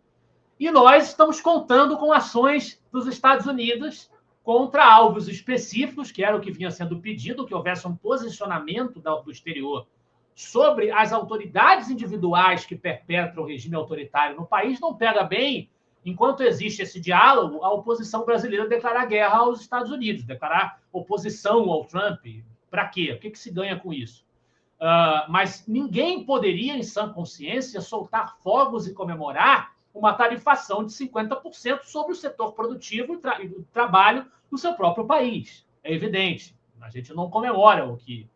E nós estamos contando com ações dos Estados Unidos contra alvos específicos, que era o que vinha sendo pedido, que houvesse um posicionamento do exterior sobre as autoridades individuais que perpetram o regime autoritário no país. Não pega bem, enquanto existe esse diálogo, a oposição brasileira declarar guerra aos Estados Unidos, declarar oposição ao Trump. Para quê? O que se ganha com isso? Mas ninguém poderia, em sã consciência, soltar fogos e comemorar uma tarifação de 50% sobre o setor produtivo e do trabalho no seu próprio país. É evidente. A gente não comemora o que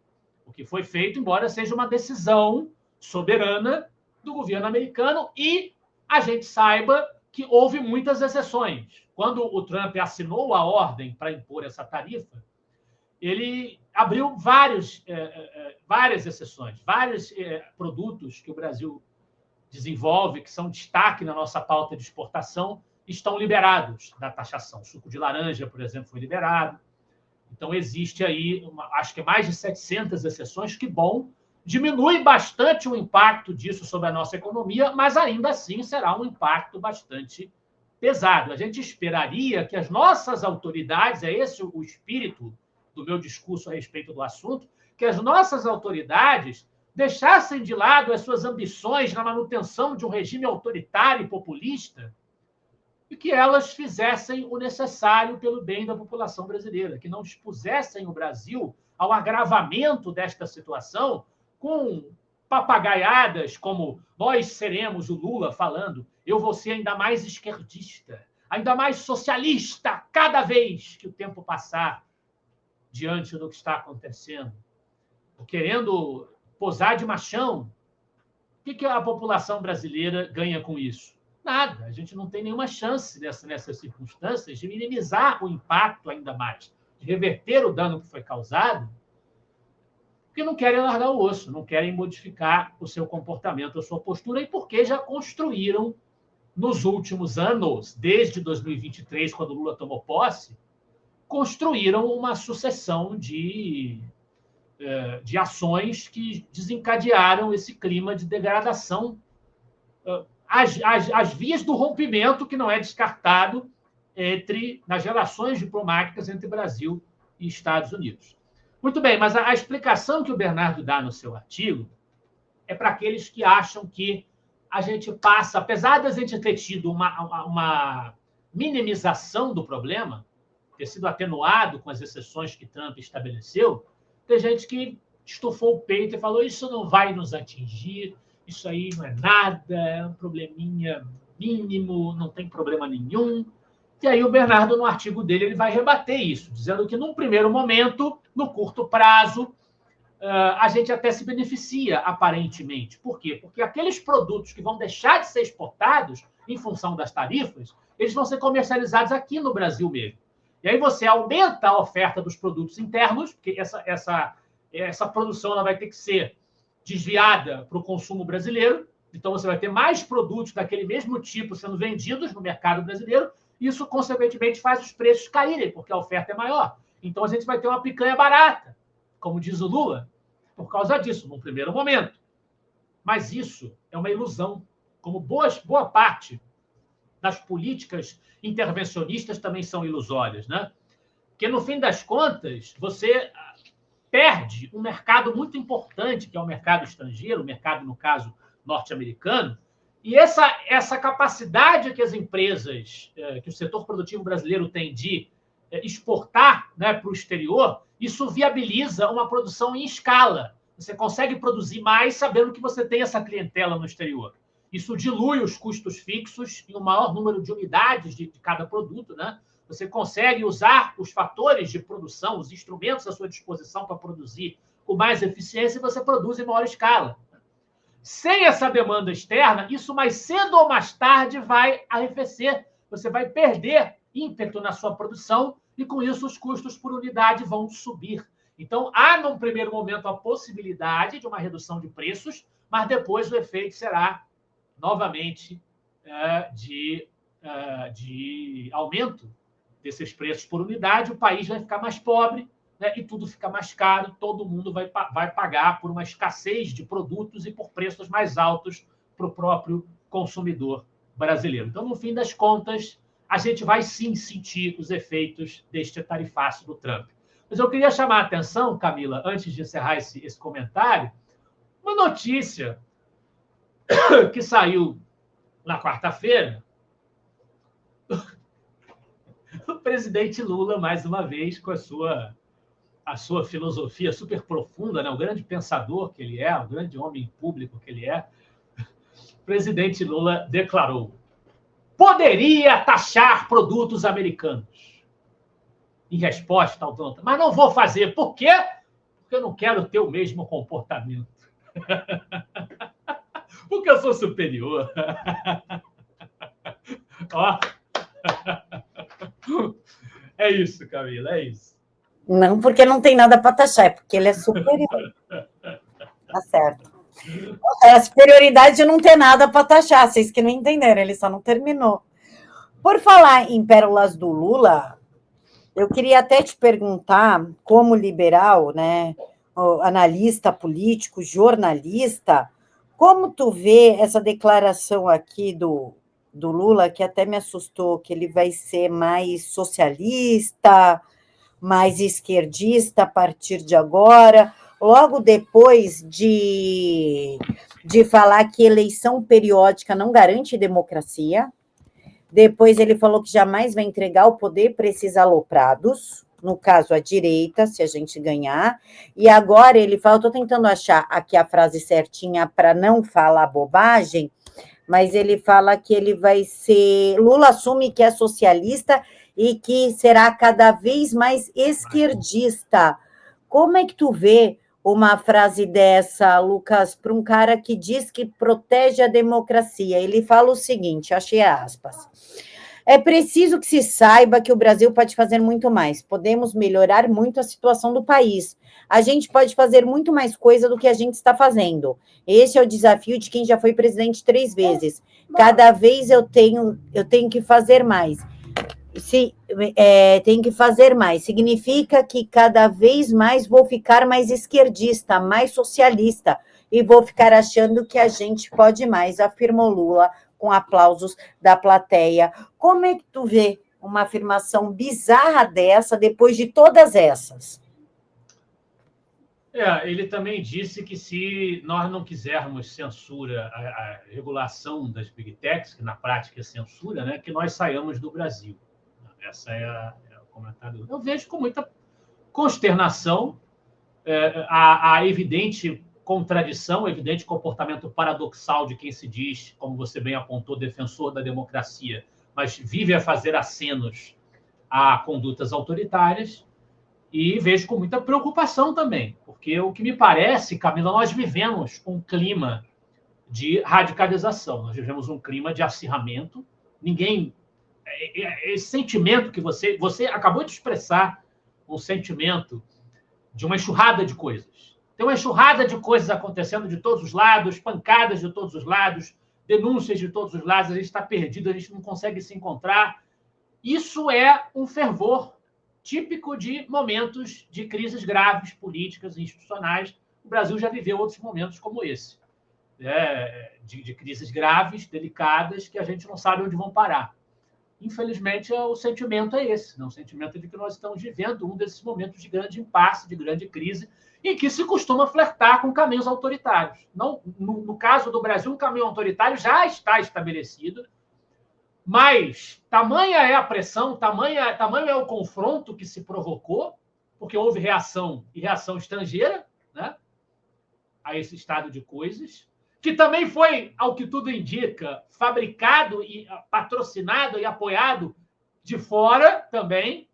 foi feito, embora seja uma decisão soberana do governo americano, e a gente saiba que houve muitas exceções. Quando o Trump assinou a ordem para impor essa tarifa, ele abriu várias exceções, vários produtos que o Brasil desenvolve, que são destaque na nossa pauta de exportação, estão liberados da taxação. O suco de laranja, por exemplo, foi liberado. Então, existe aí, acho que mais de 700 exceções, que, bom, diminui bastante o impacto disso sobre a nossa economia, mas ainda assim será um impacto bastante pesado. A gente esperaria que as nossas autoridades, é esse o espírito do meu discurso a respeito do assunto, que as nossas autoridades deixassem de lado as suas ambições na manutenção de um regime autoritário e populista e que elas fizessem o necessário pelo bem da população brasileira, que não expusessem o Brasil ao agravamento desta situação com papagaiadas como nós seremos, o Lula falando, eu vou ser ainda mais esquerdista, ainda mais socialista cada vez que o tempo passar diante do que está acontecendo, querendo posar de machão. O que a população brasileira ganha com isso? Nada. A gente não tem nenhuma chance nessas circunstâncias de minimizar o impacto ainda mais, de reverter o dano que foi causado, porque não querem largar o osso, não querem modificar o seu comportamento, a sua postura, e porque já construíram, nos últimos anos, desde 2023, quando Lula tomou posse, construíram uma sucessão de ações que desencadearam esse clima de degradação, as vias do rompimento que não é descartado nas relações diplomáticas entre Brasil e Estados Unidos. Muito bem, mas a explicação que o Bernardo dá no seu artigo é para aqueles que acham que a gente passa, apesar de a gente ter tido uma minimização do problema, ter sido atenuado com as exceções que Trump estabeleceu, tem gente que estufou o peito e falou: isso não vai nos atingir, isso aí não é nada, é um probleminha mínimo, não tem problema nenhum. E aí o Bernardo, no artigo dele, ele vai rebater isso, dizendo que, num primeiro momento, no curto prazo, a gente até se beneficia, aparentemente. Por quê? Porque aqueles produtos que vão deixar de ser exportados em função das tarifas, eles vão ser comercializados aqui no Brasil mesmo. E aí você aumenta a oferta dos produtos internos, porque essa produção ela vai ter que ser desviada para o consumo brasileiro, então você vai ter mais produtos daquele mesmo tipo sendo vendidos no mercado brasileiro, e isso, consequentemente, faz os preços caírem, porque a oferta é maior. Então a gente vai ter uma picanha barata, como diz o Lula, por causa disso, num primeiro momento. Mas isso é uma ilusão, como boa parte das políticas intervencionistas também são ilusórias, né? Porque, no fim das contas, você perde um mercado muito importante, que é o mercado estrangeiro, o mercado, no caso, norte-americano, e essa capacidade que as empresas, que o setor produtivo brasileiro tem de exportar, né, para o exterior, isso viabiliza uma produção em escala. Você consegue produzir mais sabendo que você tem essa clientela no exterior. Isso dilui os custos fixos em um maior número de unidades de cada produto, né? Você consegue usar os fatores de produção, os instrumentos à sua disposição para produzir com mais eficiência, e você produz em maior escala. Sem essa demanda externa, isso mais cedo ou mais tarde vai arrefecer. Você vai perder ímpeto na sua produção e, com isso, os custos por unidade vão subir. Então, há, num primeiro momento, a possibilidade de uma redução de preços, mas depois o efeito será, novamente, de aumento desses preços por unidade. O país vai ficar mais pobre, né, e tudo fica mais caro, todo mundo vai pagar por uma escassez de produtos e por preços mais altos para o próprio consumidor brasileiro. Então, no fim das contas, a gente vai sim sentir os efeitos deste tarifácio do Trump. Mas eu queria chamar a atenção, Camila, antes de encerrar esse comentário, uma notícia que saiu na quarta-feira. O presidente Lula, mais uma vez, com a sua filosofia super profunda, né? O grande pensador que ele é, o grande homem público que ele é, o presidente Lula declarou: poderia taxar produtos americanos. Em resposta ao Donald Trump, mas não vou fazer. Por quê? Porque eu não quero ter o mesmo comportamento. Porque eu sou superior. Ó. É isso, Camila, é isso. Não porque não tem nada para taxar, é porque ele é superior. Tá certo. É a superioridade de não ter nada para taxar, vocês que não entenderam, ele só não terminou. Por falar em pérolas do Lula, eu queria até te perguntar, como liberal, né, analista político, jornalista, como tu vê essa declaração aqui do Lula, que até me assustou, que ele vai ser mais socialista, mais esquerdista a partir de agora, logo depois de falar que eleição periódica não garante democracia. Depois ele falou que jamais vai entregar o poder para esses aloprados, no caso a direita, se a gente ganhar. E agora ele fala, estou tentando achar aqui a frase certinha para não falar bobagem, mas ele fala que ele vai ser... Lula assume que é socialista e que será cada vez mais esquerdista. Como é que tu vê uma frase dessa, Lucas, para um cara que diz que protege a democracia? Ele fala o seguinte, achei aspas: é preciso que se saiba que o Brasil pode fazer muito mais. Podemos melhorar muito a situação do país. A gente pode fazer muito mais coisa do que a gente está fazendo. Esse é o desafio de quem já foi presidente 3 vezes. Cada vez eu tenho que fazer mais. Tem que fazer mais. Significa que cada vez mais vou ficar mais esquerdista, mais socialista, e vou ficar achando que a gente pode mais, afirmou Lula, com aplausos da plateia. Como é que tu vê uma afirmação bizarra dessa depois de todas essas? Ele também disse que, se nós não quisermos censura, a regulação das big techs, que na prática é censura, né, que nós saiamos do Brasil. Essa é o comentário. Eu vejo com muita consternação a evidente contradição, o evidente comportamento paradoxal de quem se diz, como você bem apontou, defensor da democracia, mas vive a fazer acenos a condutas autoritárias, e vejo com muita preocupação também, porque o que me parece, Camila, nós vivemos um clima de radicalização, nós vivemos um clima de acirramento, ninguém... Esse sentimento que você acabou de expressar, um sentimento de uma enxurrada de coisas. Tem uma enxurrada de coisas acontecendo de todos os lados, pancadas de todos os lados, denúncias de todos os lados, a gente está perdido, a gente não consegue se encontrar. Isso é um fervor típico de momentos de crises graves, políticas e institucionais. O Brasil já viveu outros momentos como esse, de crises graves, delicadas, que a gente não sabe onde vão parar. Infelizmente, o sentimento é esse, o sentimento de que nós estamos vivendo um desses momentos de grande impasse, de grande crise, em que se costuma flertar com caminhos autoritários. Não, no caso do Brasil, um caminho autoritário já está estabelecido, mas tamanha é a pressão, tamanho é o confronto que se provocou, porque houve reação e reação estrangeira, né, a esse estado de coisas, que também foi, ao que tudo indica, fabricado e patrocinado e apoiado de fora também,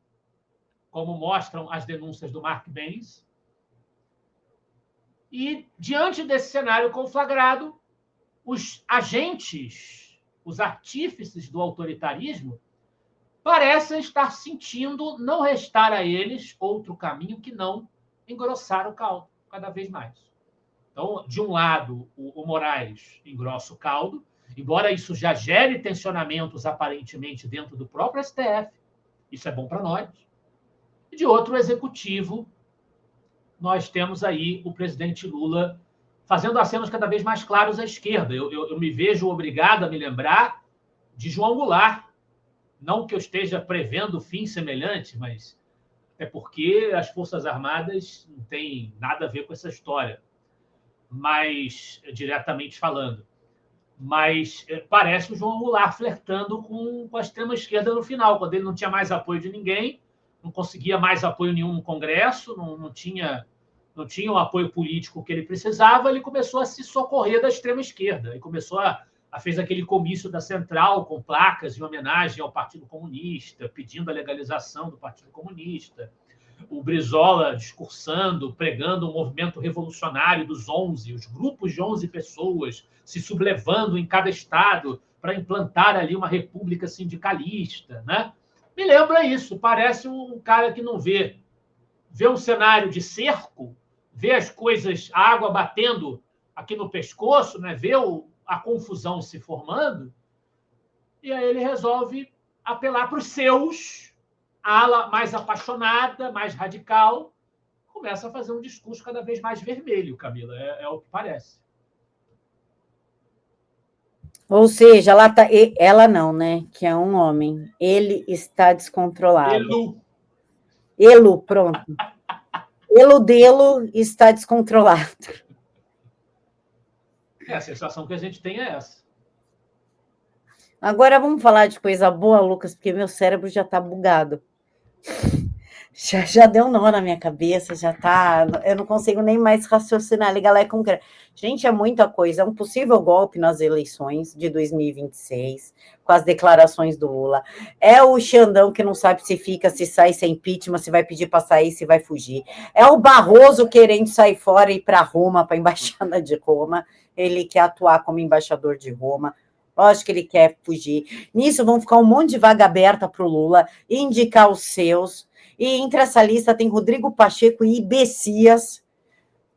como mostram as denúncias do Mark Benz. E, diante desse cenário conflagrado, os agentes, os artífices do autoritarismo, parecem estar sentindo não restar a eles outro caminho que não engrossar o caldo cada vez mais. Então, de um lado, o Moraes engrossa o caldo, embora isso já gere tensionamentos aparentemente dentro do próprio STF, isso é bom para nós. E de outro, o Executivo, nós temos aí o presidente Lula fazendo acenos cada vez mais claros à esquerda. Eu me vejo obrigado a me lembrar de João Goulart. Não que eu esteja prevendo fim semelhante, mas é porque as Forças Armadas não têm nada a ver com essa história, mas diretamente falando. Mas parece o João Goulart flertando com a extrema-esquerda no final, quando ele não tinha mais apoio de ninguém, não conseguia mais apoio nenhum no Congresso, não tinha o apoio político que ele precisava, ele começou a se socorrer da extrema-esquerda, e começou fez aquele comício da Central com placas em homenagem ao Partido Comunista, pedindo a legalização do Partido Comunista. O Brizola discursando, pregando um movimento revolucionário dos 11, os grupos de 11 pessoas se sublevando em cada estado para implantar ali uma república sindicalista, né? Me lembra isso, parece um cara que não vê um cenário de cerco, vê as coisas, a água batendo aqui no pescoço, né? Vê a confusão se formando, e aí ele resolve apelar para os seus, a ala mais apaixonada, mais radical, começa a fazer um discurso cada vez mais vermelho, Camila, é o que parece. Ou seja, ela não, né? Que é um homem. Ele está descontrolado. Elo, pronto. Elo dele está descontrolado. A sensação que a gente tem é essa. Agora vamos falar de coisa boa, Lucas, porque meu cérebro já está bugado. Já deu nó na minha cabeça, já tá. Eu não consigo nem mais raciocinar. Liga lá é concreto. Gente, é muita coisa. É um possível golpe nas eleições de 2026, com as declarações do Lula. É o Xandão que não sabe se fica, se sai sem impeachment, se vai pedir para sair, se vai fugir. É o Barroso querendo sair fora e ir para Roma, para a embaixada de Roma. Ele quer atuar como embaixador de Roma. Lógico que ele quer fugir. Nisso vão ficar um monte de vaga aberta para o Lula indicar os seus. E entre essa lista tem Rodrigo Pacheco e Ibessias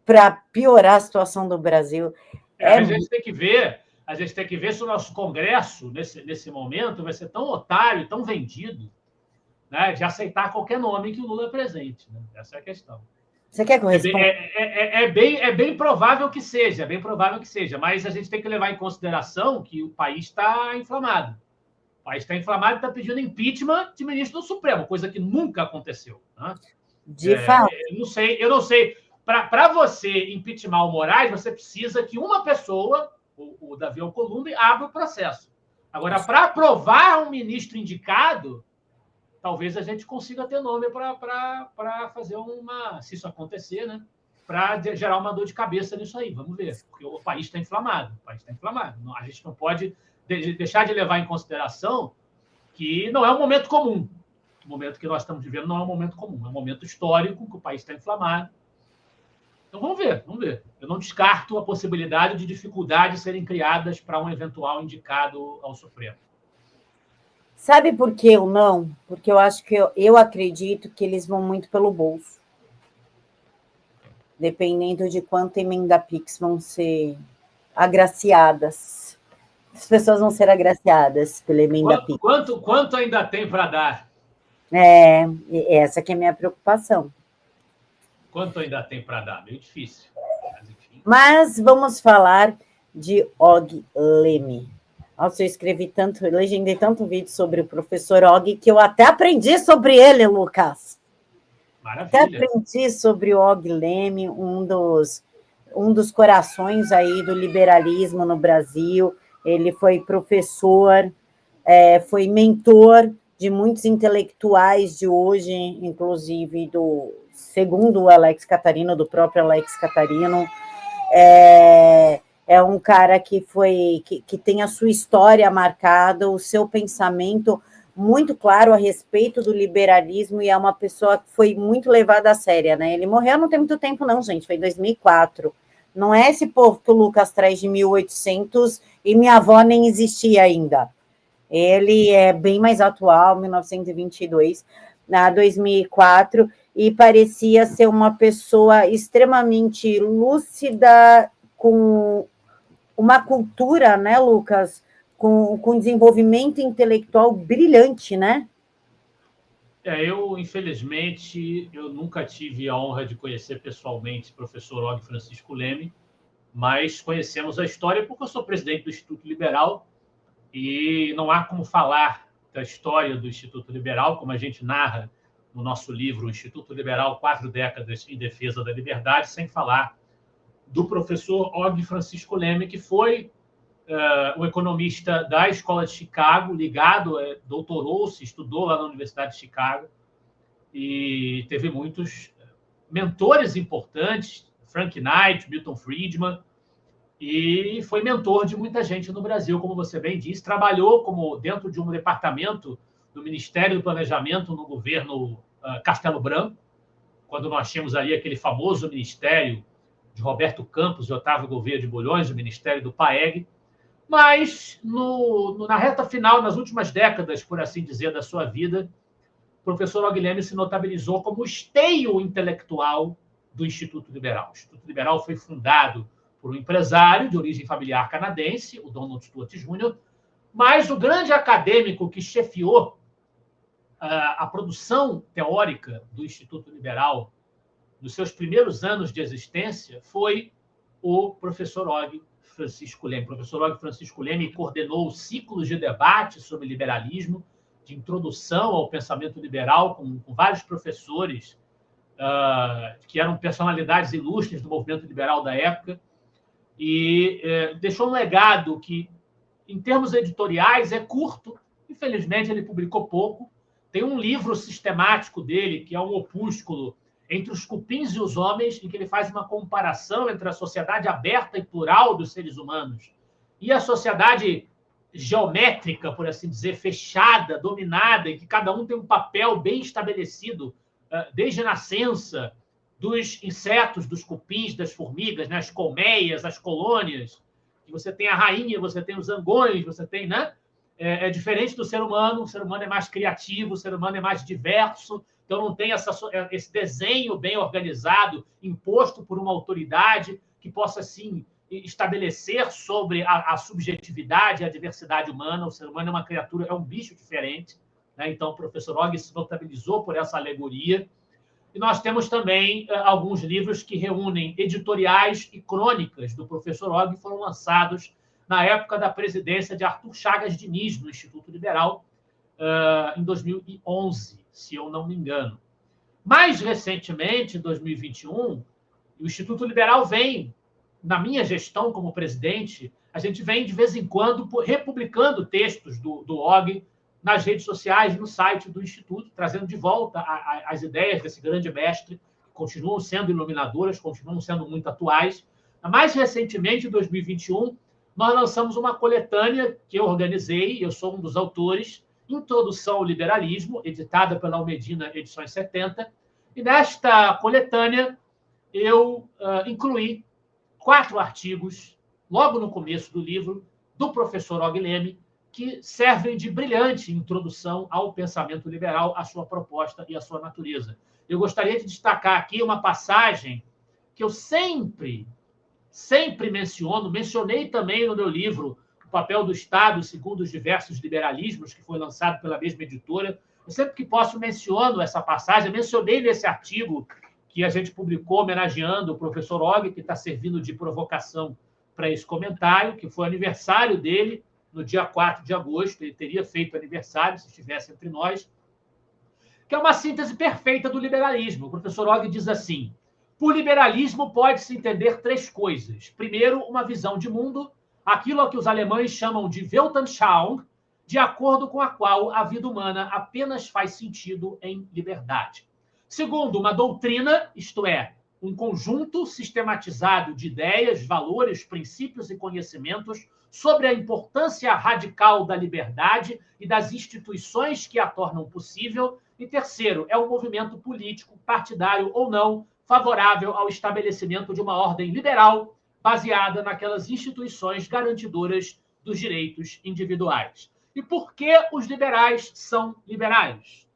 para piorar a situação do Brasil. A gente tem que ver se o nosso Congresso, nesse momento, vai ser tão otário, tão vendido, né, de aceitar qualquer nome que o Lula apresente. Né? Essa é a questão. Você quer que eu responda? É bem provável que seja, mas a gente tem que levar em consideração que o país está inflamado. O país está inflamado e está pedindo impeachment de ministro do Supremo, coisa que nunca aconteceu. Né? De fato. Eu não sei. Para você impeachment o Moraes, você precisa que uma pessoa, o Davi Alcolumbre, abra o processo. Agora, para aprovar um ministro indicado, talvez a gente consiga ter nome para fazer se isso acontecer, né? para gerar uma dor de cabeça nisso aí. Vamos ver, porque o país está inflamado. O país está inflamado. A gente não pode deixar de levar em consideração que não é um momento comum. O momento que nós estamos vivendo não é um momento comum, é um momento histórico, que o país está inflamado. Então, vamos ver, vamos ver. Eu não descarto a possibilidade de dificuldades serem criadas para um eventual indicado ao Supremo. Sabe por que eu não? Porque eu acho que eu acredito que eles vão muito pelo bolso. Dependendo de quanto emenda Pix vão ser agraciadas. As pessoas vão ser agraciadas pela emenda Pix. Quanto ainda tem para dar? Essa que é a minha preocupação. Quanto ainda tem para dar? Meio difícil. Mas vamos falar de Og Leme. Nossa, eu legendei tanto vídeo sobre o professor Og que eu até aprendi sobre ele, Lucas. Maravilha. Até aprendi sobre o Og Leme, um dos corações aí do liberalismo no Brasil. Ele foi professor, foi mentor de muitos intelectuais de hoje, inclusive segundo o Alex Catarino, do próprio Alex Catarino. É um cara que tem a sua história marcada, o seu pensamento muito claro a respeito do liberalismo, e é uma pessoa que foi muito levada a sério, né? Ele morreu não tem muito tempo não, gente, foi em 2004. Não é esse povo que o Lucas traz de 1800 e minha avó nem existia ainda. Ele é bem mais atual, 1922, na 2004, e parecia ser uma pessoa extremamente lúcida, com uma cultura, né, Lucas, com desenvolvimento intelectual brilhante, né? Infelizmente, eu nunca tive a honra de conhecer pessoalmente o professor Og Francisco Leme, mas conhecemos a história porque eu sou presidente do Instituto Liberal e não há como falar da história do Instituto Liberal, como a gente narra no nosso livro, o Instituto Liberal, 4 décadas em defesa da liberdade, sem falar do professor Og Francisco Leme, que foi um economista da Escola de Chicago, doutorou-se, estudou lá na Universidade de Chicago, e teve muitos mentores importantes, Frank Knight, Milton Friedman, e foi mentor de muita gente no Brasil, como você bem disse. Trabalhou dentro de um departamento do Ministério do Planejamento no governo Castelo Branco, quando nós tínhamos ali aquele famoso ministério de Roberto Campos e Otávio Gouveia de Bulhões, o Ministério do PAEG. Mas, na reta final, nas últimas décadas, por assim dizer, da sua vida, o professor Og Leme se notabilizou como o esteio intelectual do Instituto Liberal. O Instituto Liberal foi fundado por um empresário de origem familiar canadense, o Donald Stuart Jr., mas o grande acadêmico que chefiou a produção teórica do Instituto Liberal nos seus primeiros anos de existência foi o professor Og Francisco Leme. O professor Og Francisco Leme coordenou ciclos de debate sobre liberalismo, de introdução ao pensamento liberal, com vários professores que eram personalidades ilustres do movimento liberal da época, e deixou um legado que, em termos editoriais, é curto. Infelizmente, ele publicou pouco. Tem um livro sistemático dele, que é um opúsculo Entre os Cupins e os Homens, em que ele faz uma comparação entre a sociedade aberta e plural dos seres humanos e a sociedade geométrica, por assim dizer, fechada, dominada, em que cada um tem um papel bem estabelecido desde a nascença dos insetos, dos cupins, das formigas, né? As colmeias, as colônias. E você tem a rainha, você tem os zangões, você tem, né? É diferente do ser humano. O ser humano é mais criativo, o ser humano é mais diverso. Então, não tem esse desenho bem organizado, imposto por uma autoridade que possa, assim, estabelecer sobre a subjetividade e a diversidade humana. O ser humano é uma criatura, é um bicho diferente, né? Então, o professor Og se notabilizou por essa alegoria. E nós temos também alguns livros que reúnem editoriais e crônicas do professor Og, que foram lançados na época da presidência de Arthur Chagas Diniz, no Instituto Liberal, em 2011, se eu não me engano. Mais recentemente, em 2021, o Instituto Liberal vem, na minha gestão como presidente, a gente vem, de vez em quando, republicando textos do Og nas redes sociais, no site do Instituto, trazendo de volta as ideias desse grande mestre, que continuam sendo iluminadoras, continuam sendo muito atuais. Mais recentemente, em 2021, nós lançamos uma coletânea que eu organizei, eu sou um dos autores, Introdução ao Liberalismo, editada pela Almedina Edições 70, e nesta coletânea eu incluí 4 artigos, logo no começo do livro, do professor Og Leme, que servem de brilhante introdução ao pensamento liberal, à sua proposta e à sua natureza. Eu gostaria de destacar aqui uma passagem que eu sempre mencionei também no meu livro, O Papel do Estado segundo os Diversos Liberalismos, que foi lançado pela mesma editora. Eu sempre que posso menciono essa passagem, mencionei nesse artigo que a gente publicou homenageando o professor Og, que está servindo de provocação para esse comentário, que foi aniversário dele no dia 4 de agosto, ele teria feito aniversário se estivesse entre nós, que é uma síntese perfeita do liberalismo. O professor Og diz assim: por liberalismo pode-se entender 3 coisas. Primeiro, uma visão de mundo, aquilo a que os alemães chamam de Weltanschauung, de acordo com a qual a vida humana apenas faz sentido em liberdade. Segundo, uma doutrina, isto é, um conjunto sistematizado de ideias, valores, princípios e conhecimentos sobre a importância radical da liberdade e das instituições que a tornam possível. E terceiro, é um movimento político, partidário ou não, favorável ao estabelecimento de uma ordem liberal baseada naquelas instituições garantidoras dos direitos individuais. E por que os liberais são liberais?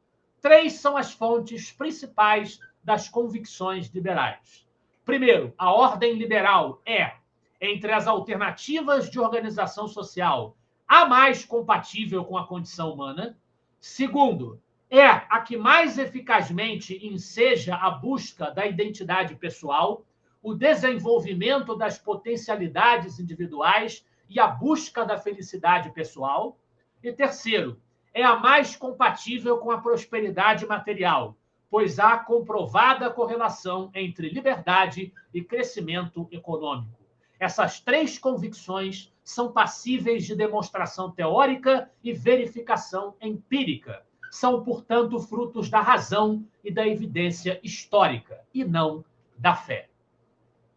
3 são as fontes principais das convicções liberais. Primeiro, a ordem liberal é, entre as alternativas de organização social, a mais compatível com a condição humana. Segundo, é a que mais eficazmente enseja a busca da identidade pessoal, o desenvolvimento das potencialidades individuais e a busca da felicidade pessoal. E terceiro, é a mais compatível com a prosperidade material, pois há comprovada correlação entre liberdade e crescimento econômico. Essas 3 convicções são passíveis de demonstração teórica e verificação empírica. São, portanto, frutos da razão e da evidência histórica, e não da fé.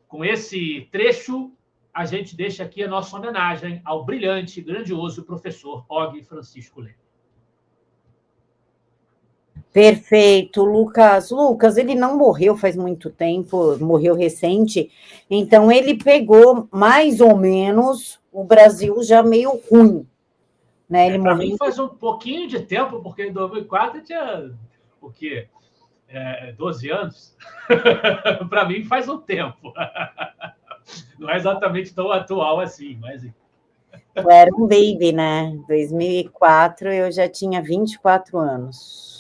Com esse trecho, a gente deixa aqui a nossa homenagem ao brilhante e grandioso professor Og Francisco Leme. Perfeito, Lucas. Lucas, ele não morreu faz muito tempo, morreu recente, então ele pegou mais ou menos o Brasil já meio ruim, né? Ele Para morreu... mim faz um pouquinho de tempo, porque em 2004 eu tinha o quê? 12 anos? Para mim faz um tempo. Não é exatamente tão atual assim, mas... Eu era um baby, né? 2004 eu já tinha 24 anos.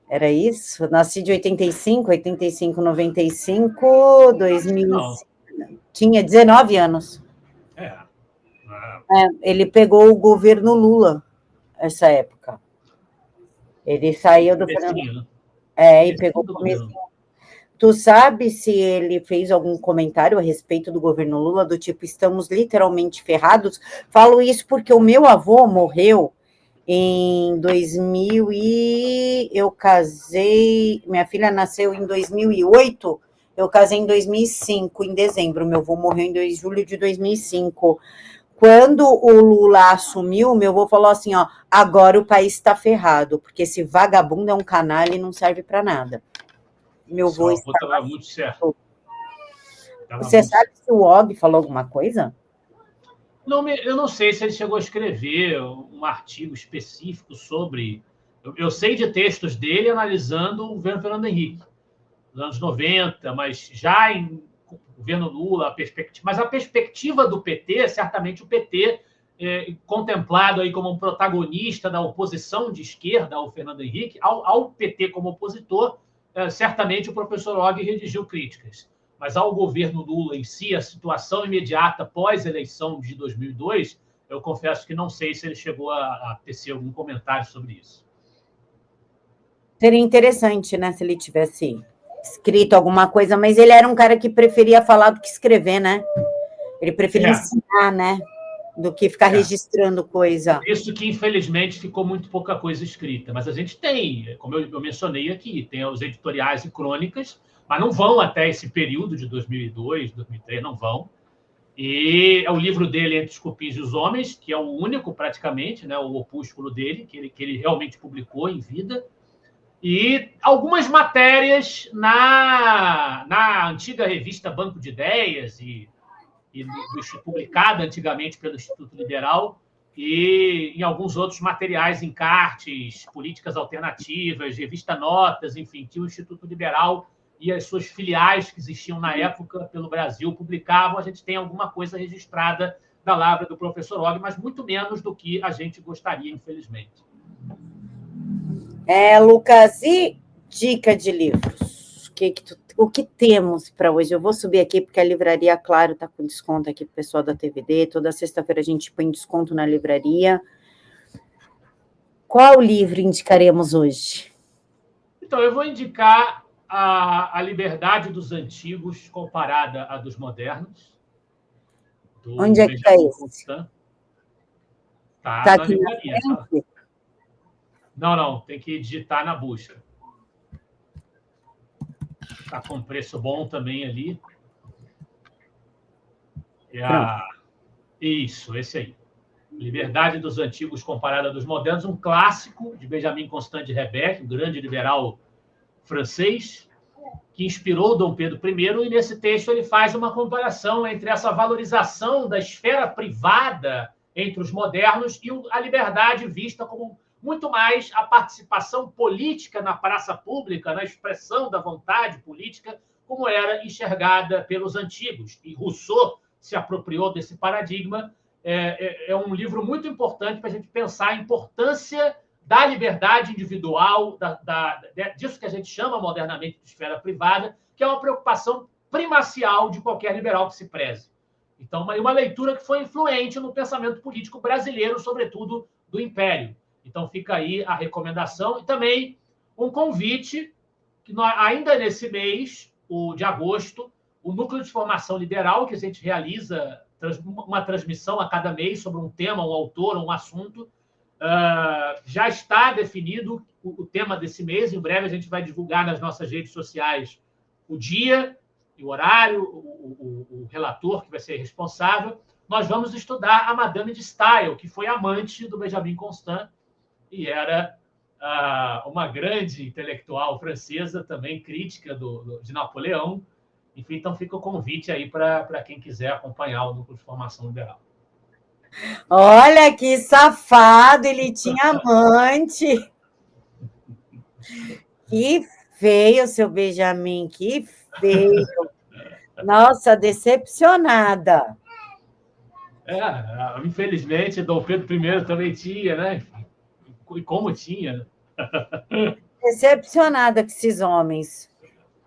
Era isso? Eu nasci de 85, 2005. Tinha 19 anos. Ele pegou o governo Lula, essa época. Ele saiu do... e pegou o comecinho. Tu sabe se ele fez algum comentário a respeito do governo Lula, do tipo, estamos literalmente ferrados? Falo isso porque o meu avô morreu em 2000 e eu casei, minha filha nasceu em 2008, eu casei em 2005, em dezembro, meu avô morreu em julho de 2005. Quando o Lula assumiu, meu avô falou assim, ó, agora o país está ferrado, porque esse vagabundo é um canalha e não serve para nada. Meu avô estava muito certo. Você sabe se o Og falou alguma coisa? Não, eu não sei se ele chegou a escrever um artigo específico sobre... Eu sei de textos dele analisando o governo Fernando Henrique, nos anos 90, mas já em governo Lula, mas a perspectiva do PT, certamente o PT, contemplado aí como um protagonista da oposição de esquerda ao Fernando Henrique, ao PT como opositor, certamente o professor Og redigiu críticas. Mas ao governo Lula em si, a situação imediata pós-eleição de 2002, eu confesso que não sei se ele chegou a tecer algum comentário sobre isso. Seria interessante, né, se ele tivesse escrito alguma coisa, mas ele era um cara que preferia falar do que escrever, né? Ele preferia ensinar, né? do que ficar registrando coisa. Por isso que, infelizmente, ficou muito pouca coisa escrita. Mas a gente tem, como eu mencionei aqui, tem os editoriais e crônicas, mas não vão até esse período de 2002, 2003, não vão. E é o livro dele, Entre os Cupins e os Homens, que é o único, praticamente, né, o opúsculo dele, que ele realmente publicou em vida. E algumas matérias na antiga revista Banco de Ideias, publicada antigamente pelo Instituto Liberal, e em alguns outros materiais, encartes, políticas alternativas, revista Notas, enfim, tinha o Instituto Liberal e as suas filiais que existiam na época pelo Brasil publicavam. A gente tem alguma coisa registrada da lavra do professor Og, mas muito menos do que a gente gostaria, infelizmente. Lucas, e dica de livros? O que temos para hoje? Eu vou subir aqui, porque a livraria, claro, está com desconto aqui para o pessoal da TVD. Toda sexta-feira a gente põe desconto na livraria. Qual livro indicaremos hoje? Então, eu vou indicar a Liberdade dos Antigos comparada à dos Modernos. Onde é que está esse? Está na livraria. Não, tem que digitar na busca. Está com preço bom também ali. Isso, esse aí. Liberdade dos Antigos comparada dos Modernos, um clássico de Benjamin Constant de Rebecque, um grande liberal francês, que inspirou Dom Pedro I, e nesse texto ele faz uma comparação entre essa valorização da esfera privada entre os modernos e a liberdade vista como muito mais a participação política na praça pública, na expressão da vontade política, como era enxergada pelos antigos. E Rousseau se apropriou desse paradigma. É um livro muito importante para a gente pensar a importância da liberdade individual, disso que a gente chama modernamente de esfera privada, que é uma preocupação primacial de qualquer liberal que se preze. Então, uma leitura que foi influente no pensamento político brasileiro, sobretudo do Império. Então, fica aí a recomendação e também um convite, que ainda nesse mês, o de agosto, o Núcleo de Formação Liberal, que a gente realiza uma transmissão a cada mês sobre um tema, um autor, um assunto. Já está definido o tema desse mês. Em breve a gente vai divulgar nas nossas redes sociais o dia e o horário, o relator que vai ser responsável. Nós vamos estudar a Madame de Staël, que foi amante do Benjamin Constant e era uma grande intelectual francesa, também crítica de Napoleão. Enfim, então fica o convite aí para quem quiser acompanhar o Núcleo de Formação Liberal. Olha que safado, ele tinha amante. Que feio, seu Benjamin, que feio. Nossa, decepcionada. Infelizmente, Dom Pedro I também tinha, né? E como tinha. Decepcionada com esses homens.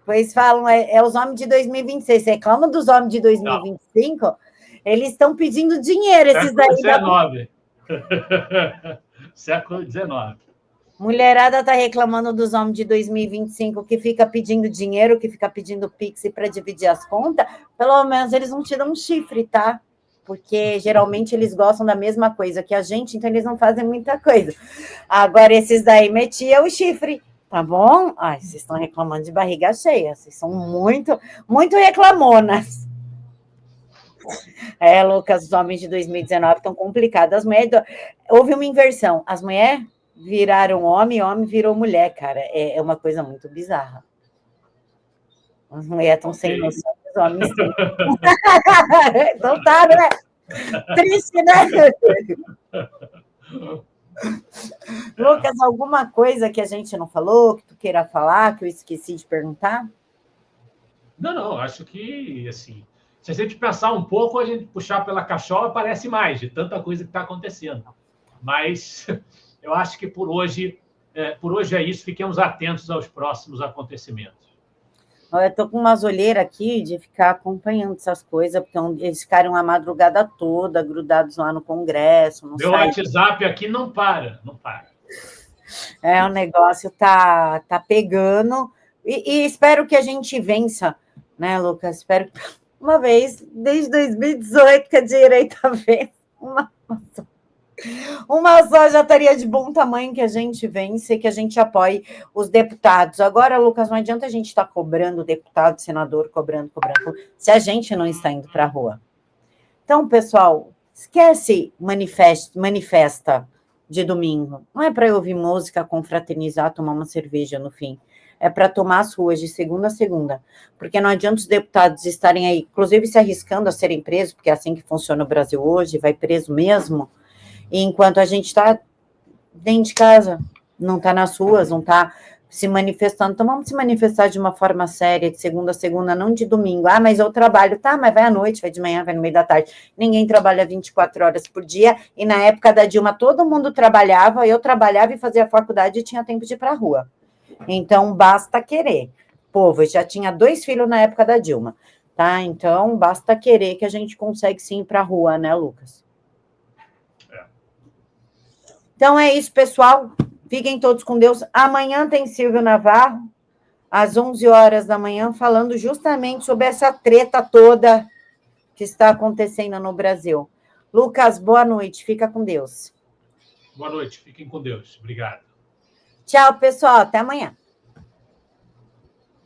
Pois falam, os homens de 2026. Você reclama dos homens de 2025? Não. Eles estão pedindo dinheiro, esses daí. Século XIX. Mulherada está reclamando dos homens de 2025 que fica pedindo dinheiro, que fica pedindo Pix para dividir as contas. Pelo menos eles não tiram um chifre, tá? Porque geralmente eles gostam da mesma coisa que a gente, então eles não fazem muita coisa. Agora, esses daí metiam o chifre, tá bom? Ai, vocês estão reclamando de barriga cheia, vocês são muito, muito reclamonas. Lucas, os homens de 2019 estão complicados. As mulheres, houve uma inversão. As mulheres viraram homem, homem virou mulher, cara. É uma coisa muito bizarra. As mulheres estão sem noção, os homens sim. Então tá, né? Triste, né? Lucas, alguma coisa que a gente não falou, que tu queira falar, que eu esqueci de perguntar? Não, acho que, assim, se a gente pensar um pouco, a gente puxar pela cachola, parece mais, de tanta coisa que está acontecendo. Mas eu acho que por hoje é isso. Fiquemos atentos aos próximos acontecimentos. Eu estou com umas olheiras aqui de ficar acompanhando essas coisas, porque eles ficaram a madrugada toda grudados lá no Congresso. Meu WhatsApp aqui não para. O negócio tá pegando. E espero que a gente vença, né, Lucas? Espero que uma vez, desde 2018, que a direita vence. Uma só já estaria de bom tamanho que a gente vence e que a gente apoie os deputados. Agora, Lucas, não adianta a gente estar cobrando deputado, senador, cobrando, se a gente não está indo para a rua. Então, pessoal, esquece manifesta de domingo. Não é para eu ouvir música, confraternizar, tomar uma cerveja no fim. É para tomar as ruas de segunda a segunda. Porque não adianta os deputados estarem aí, inclusive se arriscando a serem presos, porque é assim que funciona o Brasil hoje, vai preso mesmo. E enquanto a gente está dentro de casa, não está nas ruas, não está se manifestando. Então, vamos se manifestar de uma forma séria, de segunda a segunda, não de domingo. Ah, mas eu trabalho. Tá, mas vai à noite, vai de manhã, vai no meio da tarde. Ninguém trabalha 24 horas por dia. E na época da Dilma, todo mundo trabalhava. Eu trabalhava e fazia faculdade e tinha tempo de ir para a rua. Então, basta querer. Povo, eu já tinha 2 filhos na época da Dilma. Tá? Então, basta querer que a gente consegue sim ir para a rua, né, Lucas? Então é isso, pessoal. Fiquem todos com Deus. Amanhã tem Silvio Navarro, às 11 horas da manhã, falando justamente sobre essa treta toda que está acontecendo no Brasil. Lucas, boa noite. Fica com Deus. Boa noite. Fiquem com Deus. Obrigado. Tchau, pessoal. Até amanhã.